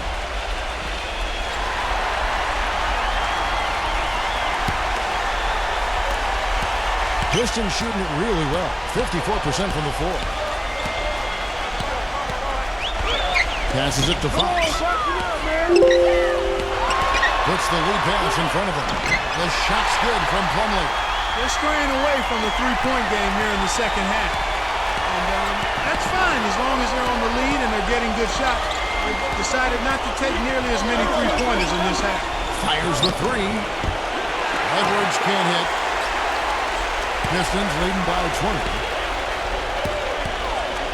Pistons shooting it really well. 54% from the floor. Passes it to Fox. Puts the lead pass in front of him. The shot's good from Plumlee. They're straying away from the three-point game here in the second half. And that's fine as long as they're on the lead and they're getting good shots. They decided not to take nearly as many three-pointers in this half. Fires the three. Edwards can't hit. Pistons leading by 20.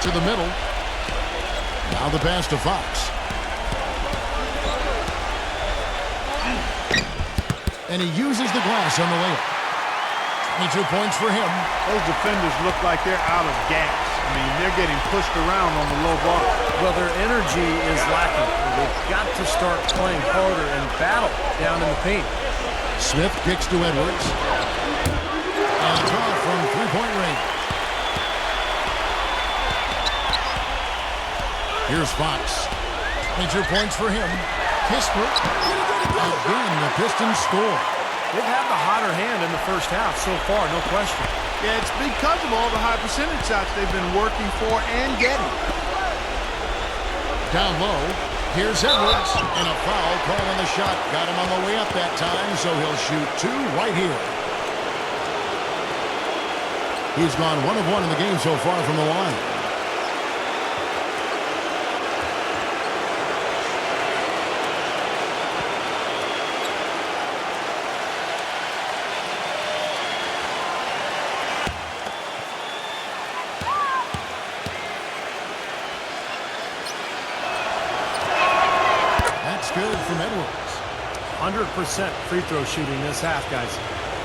To the middle. Now the pass to Fox. And he uses the glass on the layup. 22 points for him. Those defenders look like they're out of gas. I mean, they're getting pushed around on the low bar. Well, their energy is lacking. They've got to start playing harder and battle down in the paint. Smith kicks to Edwards. And draw from three-point range. Here's Fox. 22 points for him. Kispert. Again, the Pistons score. They've had the hotter hand in the first half so far, no question. Yeah, it's because of all the high percentage shots they've been working for and getting. Down low, here's Edwards, and a foul call on the shot. Got him on the way up that time, so he'll shoot two right here. He's gone 1 of 1 in the game so far from the line. Good from Edwards. 100% free throw shooting this half, guys.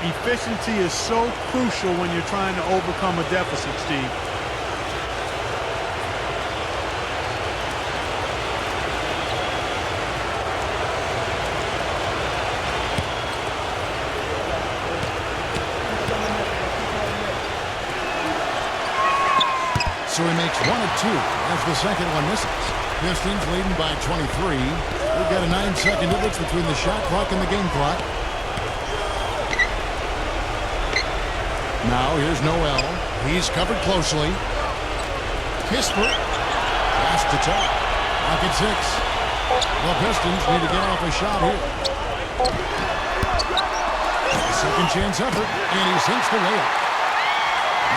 Efficiency is so crucial when you're trying to overcome a deficit, Steve. So he makes 1 of 2 as the second one misses. Pistons leading by 23. We've got a 9-second difference between the shot clock and the game clock. Now here's Noel. He's covered closely. Kispert. Pass to top. Clock at 6. The Pistons need to get off a shot here. Second chance effort, and he sinks the layup.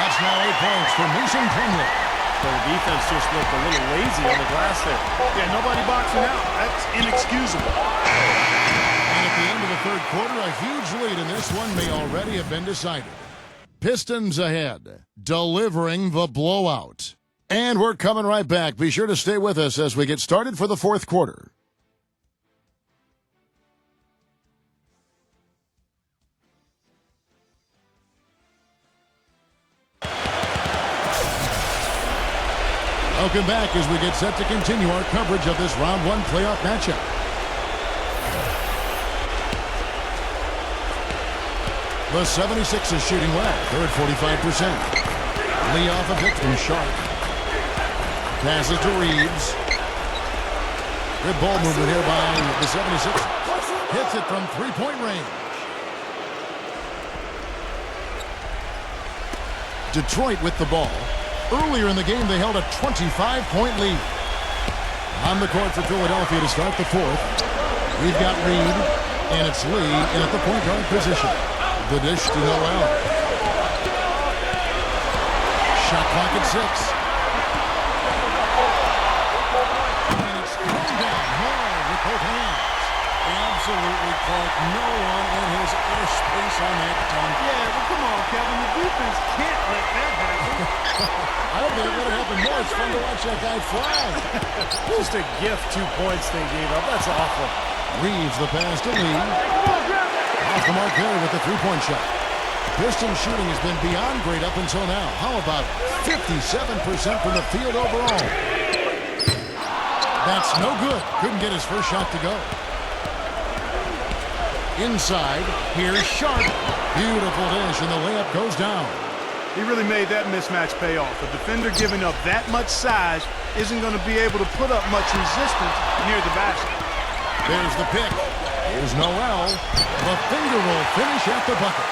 That's now 8 points for Mason Plumlee. So the defense just looked a little lazy on the glass there. Yeah, nobody boxing out. That's inexcusable. And at the end of the third quarter, a huge lead in this one may already have been decided. Pistons ahead, delivering the blowout. And we're coming right back. Be sure to stay with us as we get started for the fourth quarter. Welcome back as we get set to continue our coverage of this round 1 playoff matchup. The 76ers shooting well. They're at 45%. Lee off of it from Sharp. Passes to Reeves. Good ball movement here by the 76ers. Hits it from three-point range. Detroit with the ball. Earlier in the game, they held a 25-point lead. On the court for Philadelphia to start the fourth. We've got Reed, and it's Lee in at the point guard position. The dish to Noel. Shot clock at 6. And it's thrown down hard with both hands. Absolutely, Clark. No one in his airspace on that dunk. Yeah, but come on, Kevin. The defense can't let that happen. I don't think it would have happened more. It's fun to watch that guy fly. Just a gift, 2 points they gave up. That's awful. Reeves the pass to Lee. Off the mark there with the three-point shot. Pistons shooting has been beyond great up until now. How about 57% from the field overall? That's no good. Couldn't get his first shot to go. Inside, here's Sharp. Beautiful dish, and the layup goes down. He really made that mismatch pay off. A defender giving up that much size isn't going to be able to put up much resistance near the basket. There's the pick. Here's Noel. The finger roll finish at the bucket.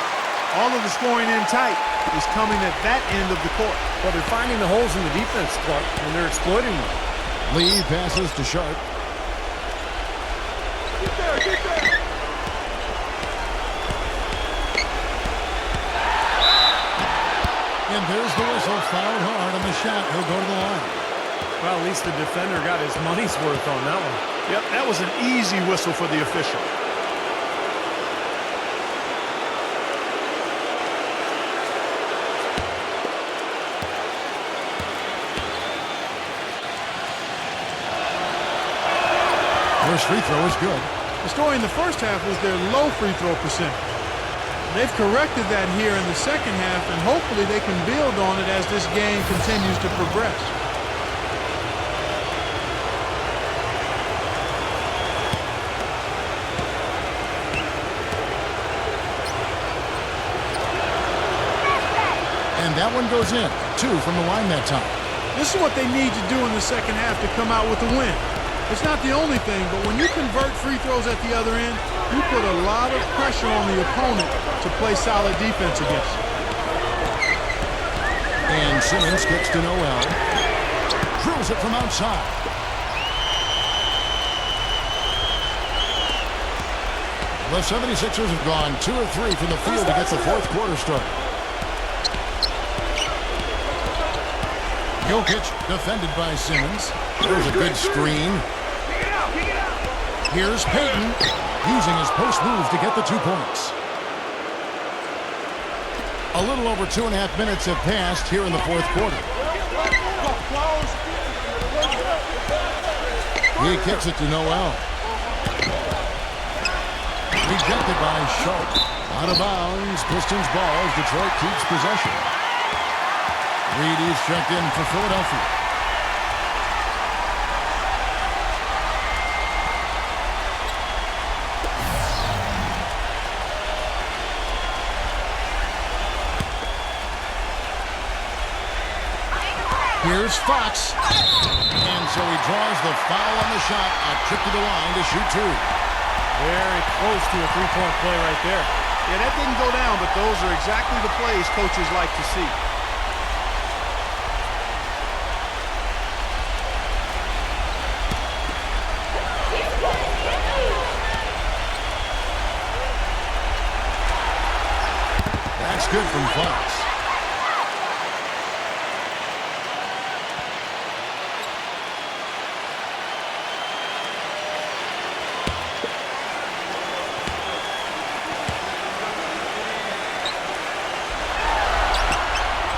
All of the scoring in tight is coming at that end of the court. Well, they're finding the holes in the defense, Clark, and they're exploiting them. Lee passes to Sharp. Get there, get there. And there's the whistle, fouled hard on the shot. He'll go to the line. Well, at least the defender got his money's worth on that one. Yep, that was an easy whistle for the official. First free throw is good. The story in the first half was their low free throw percentage. They've corrected that here in the second half, and hopefully they can build on it as this game continues to progress. And that one goes in. 2 from the line that time. This is what they need to do in the second half to come out with the win. It's not the only thing, but when you convert free throws at the other end, you put a lot of pressure on the opponent to play solid defense against. And Simmons kicks to Noel. Drills it from outside. The 76ers have gone 2 of 3 from the field to get the fourth quarter started. Jokic defended by Simmons. There's a good screen. Here's Payton using his post move to get the 2 points. A little over 2.5 minutes have passed here in the fourth quarter. He kicks it to Noel. Rejected by Sharp. Out of bounds. Pistons ball as Detroit keeps possession. Reed is checked in for Philadelphia. Here's Fox. And so he draws the foul on the shot. A trip to the line to shoot 2. Very close to a three-point play right there. Yeah, that didn't go down, but those are exactly the plays coaches like to see. That's good from Fox.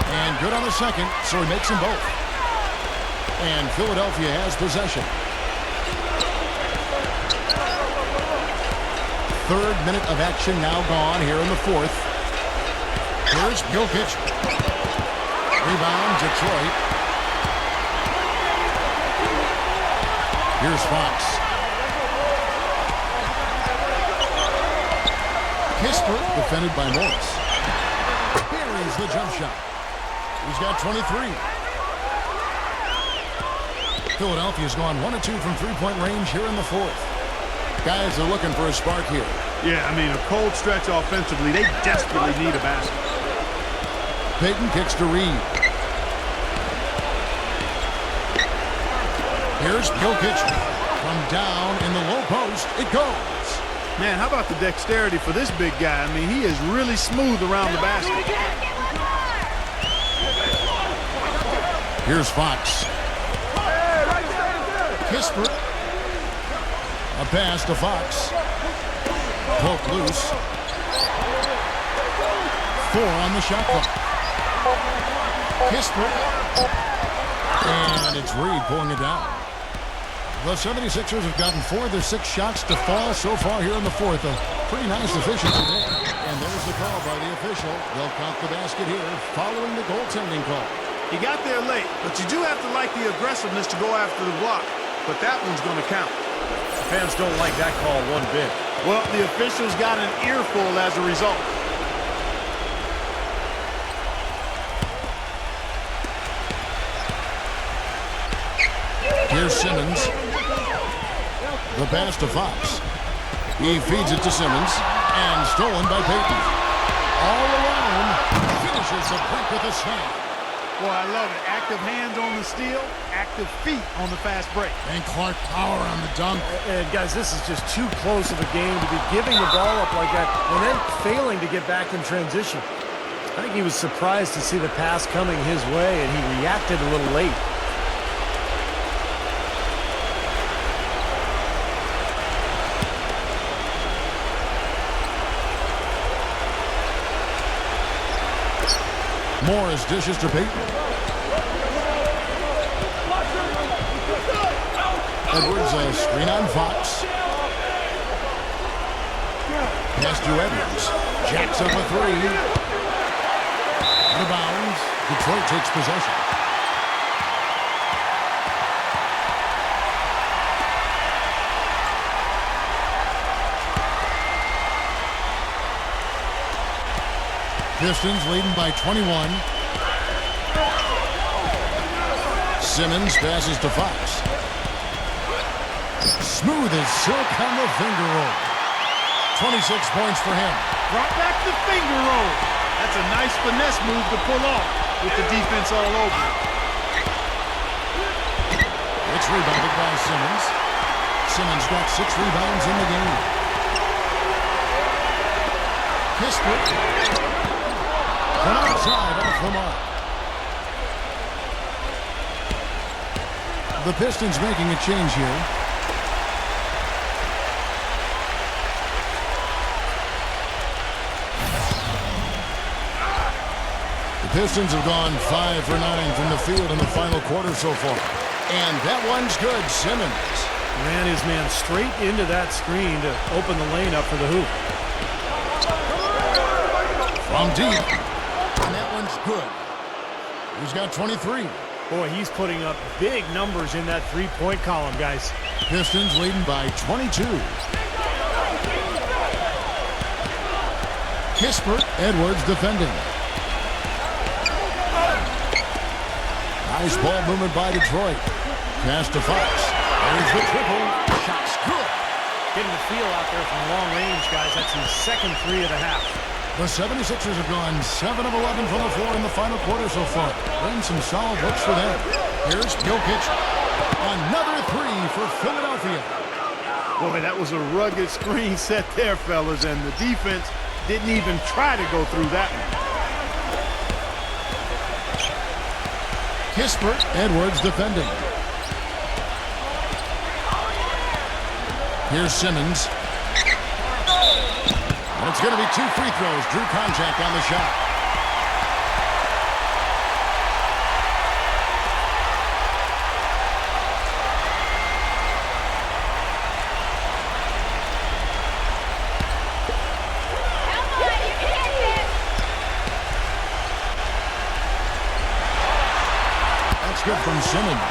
And good on the second, so he makes them both. And Philadelphia has possession. 3rd minute of action now gone here in the fourth. Here's Jokic. Rebound, Detroit. Here's Fox. Kisper defended by Morris. Buries the jump shot. He's got 23. Philadelphia's gone 1 of 2 from three-point range here in the fourth. Guys are looking for a spark here. Yeah, I mean, a cold stretch offensively. They desperately need a basket. Payton kicks to Reed. Here's Jokic. From down in the low post, it goes. Man, how about the dexterity for this big guy? I mean, he is really smooth around the basket. Here's Fox. Kisper. A pass to Fox. Poke loose. 4 on the shot clock. Kisper. And it's Reed pulling it down. The 76ers have gotten 4 of their 6 shots to fall so far here in the fourth. A pretty nice efficiency there. And there's the call by the official. They'll count the basket here following the goaltending call. He got there late, but you do have to like the aggressiveness to go after the block. But that one's going to count. Fans don't like that call one bit. Well, the officials got an earful as a result. Here's Simmons. The pass to Fox. He feeds it to Simmons. And stolen by Payton. All around. Finishes the break with a slam. Boy, I love it. Active hands on the steal, active feet on the fast break. And Clark power on the dunk. And guys, this is just too close of a game to be giving the ball up like that and then failing to get back in transition. I think he was surprised to see the pass coming his way, and he reacted a little late. Morris dishes to Peyton. Edwards, a screen on Fox. Pass to Edwards. Jacks up a three. Out of bounds. Detroit takes possession. Pistons leading by 21. Simmons passes to Fox. Smooth as silk on the finger roll. 26 points for him. Brought back the finger roll. That's a nice finesse move to pull off with the defense all over it. It's rebounded by Simmons. Simmons got 6 rebounds in the game. Kispert. Put outside off the mark. The Pistons making a change here. The Pistons have gone 5 for 9 from the field in the final quarter so far. And that one's good. Simmons Ran his man straight into that screen to open the lane up for the hoop. from deep. And that one's good. He's got 23. Boy, he's putting up big numbers in that three-point column, guys. Pistons leading by 22. Kispert, Edwards defending. Nice ball movement by Detroit. Pass to Fox. There's the triple. Shot's good. Getting the feel out there from long range, guys. That's his second three of the half. The 76ers have gone 7 of 11 from the floor in the final quarter so far. Bring some solid looks for them. Here's Jokic. Another three for Philadelphia. Boy, that was a rugged screen set there, fellas, and the defense didn't even try to go through that one. Kispert, Edwards defending. Here's Simmons. And it's going to be 2 free throws. Drew contact on the shot. That's good from Simmons.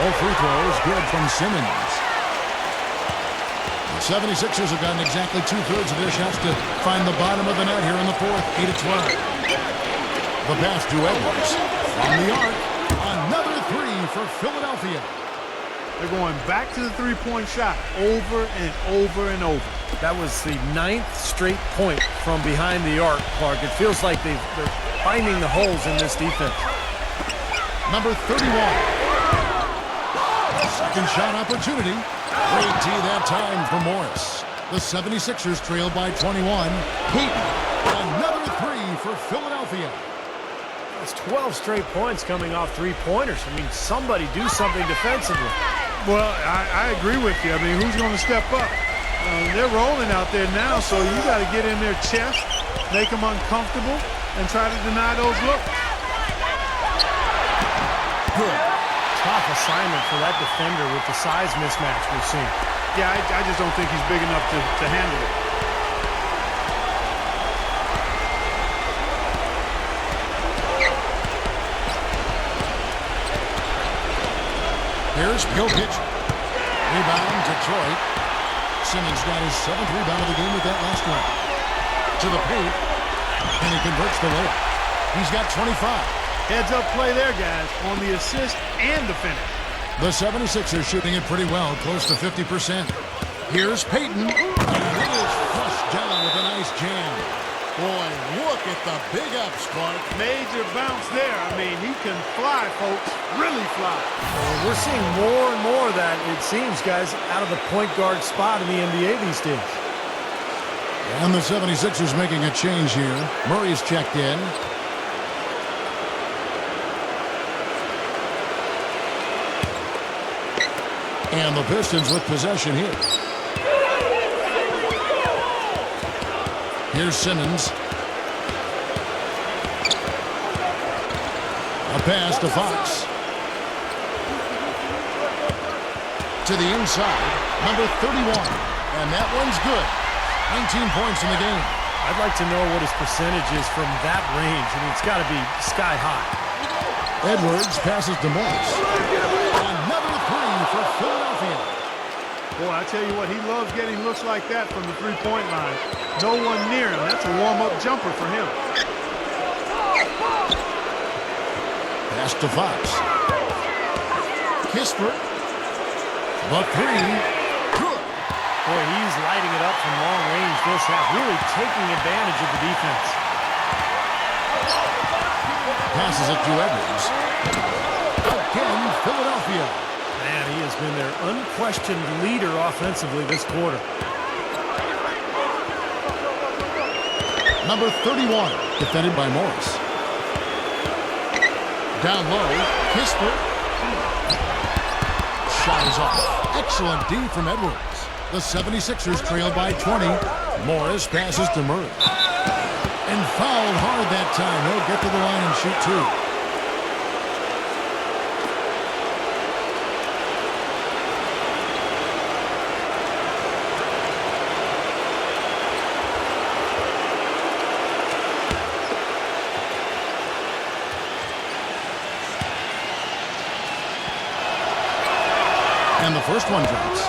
All free throws good from Simmons. The 76ers have gotten exactly 2/3 of their shots to find the bottom of the net here in the fourth. 8-12. The pass to Edwards. From the arc. Another three for Philadelphia. They're going back to the three-point shot over and over and over. That was the 9th straight point from behind the arc, Clark. It feels like they're finding the holes in this defense. Number 31. Second shot opportunity. Great tee that time for Morris. The 76ers trail by 21. Peyton. Another three for Philadelphia. It's 12 straight points coming off three-pointers. I mean, somebody do something defensively. Well, I agree with you. I mean, who's going to step up? They're rolling out there now, so you got to get in their chest, make them uncomfortable, and try to deny those looks. Good. Tough assignment for that defender with the size mismatch we've seen. Yeah, I just don't think he's big enough to handle it. Here's Jokic. Rebound, Detroit. Simmons got his 7th rebound of the game with that last one. To the paint, and he converts the layup. He's got 25. Heads-up play there, guys, on the assist and the finish. The 76ers shooting it pretty well, close to 50%. Here's Peyton, and it is flushed down with a nice jam. Boy, look at the big ups, Clark. Major bounce there. I mean, he can fly, folks. really fly. Well, we're seeing more and more of that, it seems, guys, out of the point guard spot in the NBA these days. And the 76ers making a change here. Murray's checked in. And the Pistons with possession here. Here's Simmons. A pass to Fox. To the inside, number 31. And that one's good. 19 points in the game. I'd like to know what his percentage is from that range. I mean, it's got to be sky high. Edwards passes to Morris. Another three for Philadelphia. Boy, I tell you what, he loves getting looks like that from the three-point line. No one near him. That's a warm-up jumper for him. Pass to Fox. Kispert. The three. Good. Boy, he's lighting it up from long range this half, really taking advantage of the defense. Passes it to Edwards. Again, Philadelphia. Man, he has been their unquestioned leader offensively this quarter. Number 31, defended by Morris. Down low, Kispert. Shot is off. Excellent D from Edwards. The 76ers trail by 20. Morris passes to Murray. And fouled hard that time. He'll get to the line and shoot two. And the first one drops.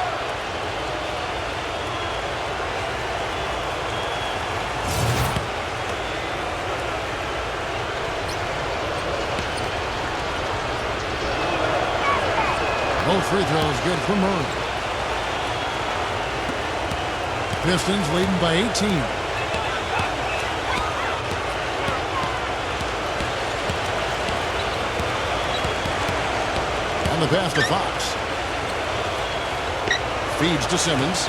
Both free throws good for Murray. Pistons leading by 18. On the pass to Fox. Feeds to Simmons. 6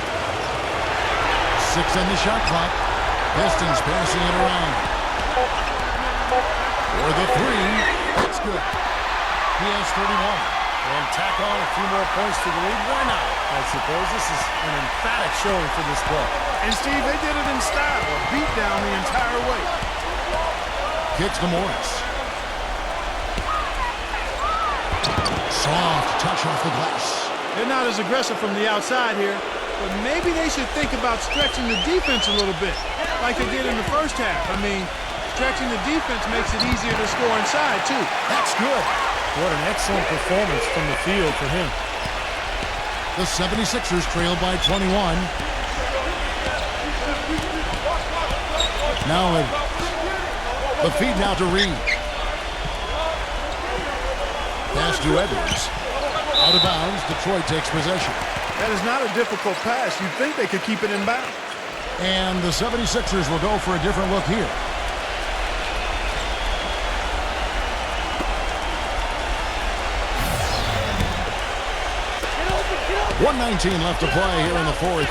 on the shot clock. Pistons passing it around. For the three. That's good. He has 31. And tack on a few more points to the lead. Why not? I suppose this is an emphatic showing for this club. And Steve, they did it in style. A beat down the entire way. Kicks to Morris. Soft touch off the glass. They're not as aggressive from the outside here, but maybe they should think about stretching the defense a little bit, like they did in the first half. I mean, stretching the defense makes it easier to score inside, too. That's good. What an excellent performance from the field for him. The 76ers trail by 21. Now the feed now to Reed. Pass to Edwards. Out of bounds, Detroit takes possession. That is not a difficult pass. You'd think they could keep it in bounds. And the 76ers will go for a different look here. .119 left to play here in the fourth.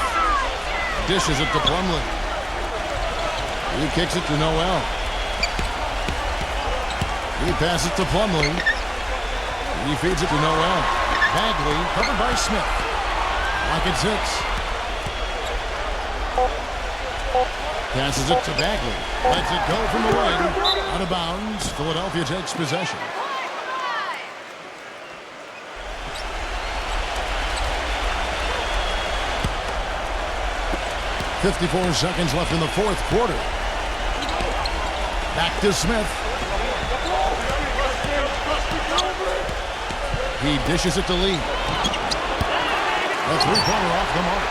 Dishes it to Plumlee. He kicks it to Noel. He passes to Plumlee. He feeds it to Noel. Bagley covered by Smith. Rockets 6. Passes it to Bagley. Lets it go from the wing. Out of bounds. Philadelphia takes possession. 54 seconds left in the fourth quarter. Back to Smith. He dishes it to Lee. A three-pointer off the mark.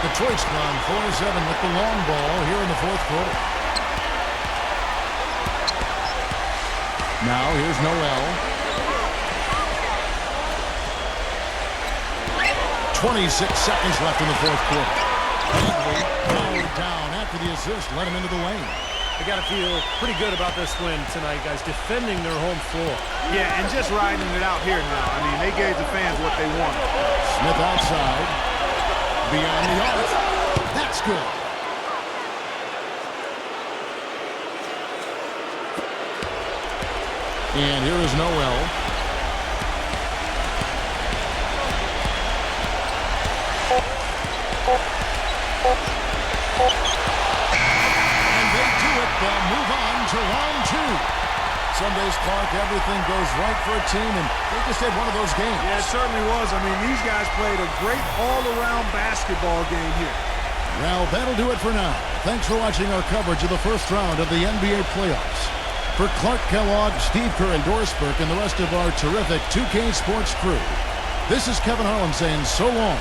Detroit's gone 4-7 with the long ball here in the fourth quarter. Now here's Noel. 26 seconds left in the fourth quarter. Bagley powered down after the assist, let him into the lane. They got to feel pretty good about this win tonight, guys, defending their home floor. Yeah, and just riding it out here now. I mean, they gave the fans what they wanted. Smith outside. Beyond the arc. That's good. And here is Noel. And they do it. They'll move on to round 2. Some days, Clark, everything goes right for a team, and they just had one of those games. Yeah, it certainly was. I mean, these guys played a great all-around basketball game here. Well, that'll do it for now. Thanks for watching our coverage of the first round of the NBA playoffs. For Clark Kellogg, Steve Kerr, and Doris Burke, and the rest of our terrific 2K Sports crew, this is Kevin Harlan saying so long.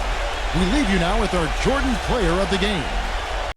We leave you now with our Jordan Player of the Game.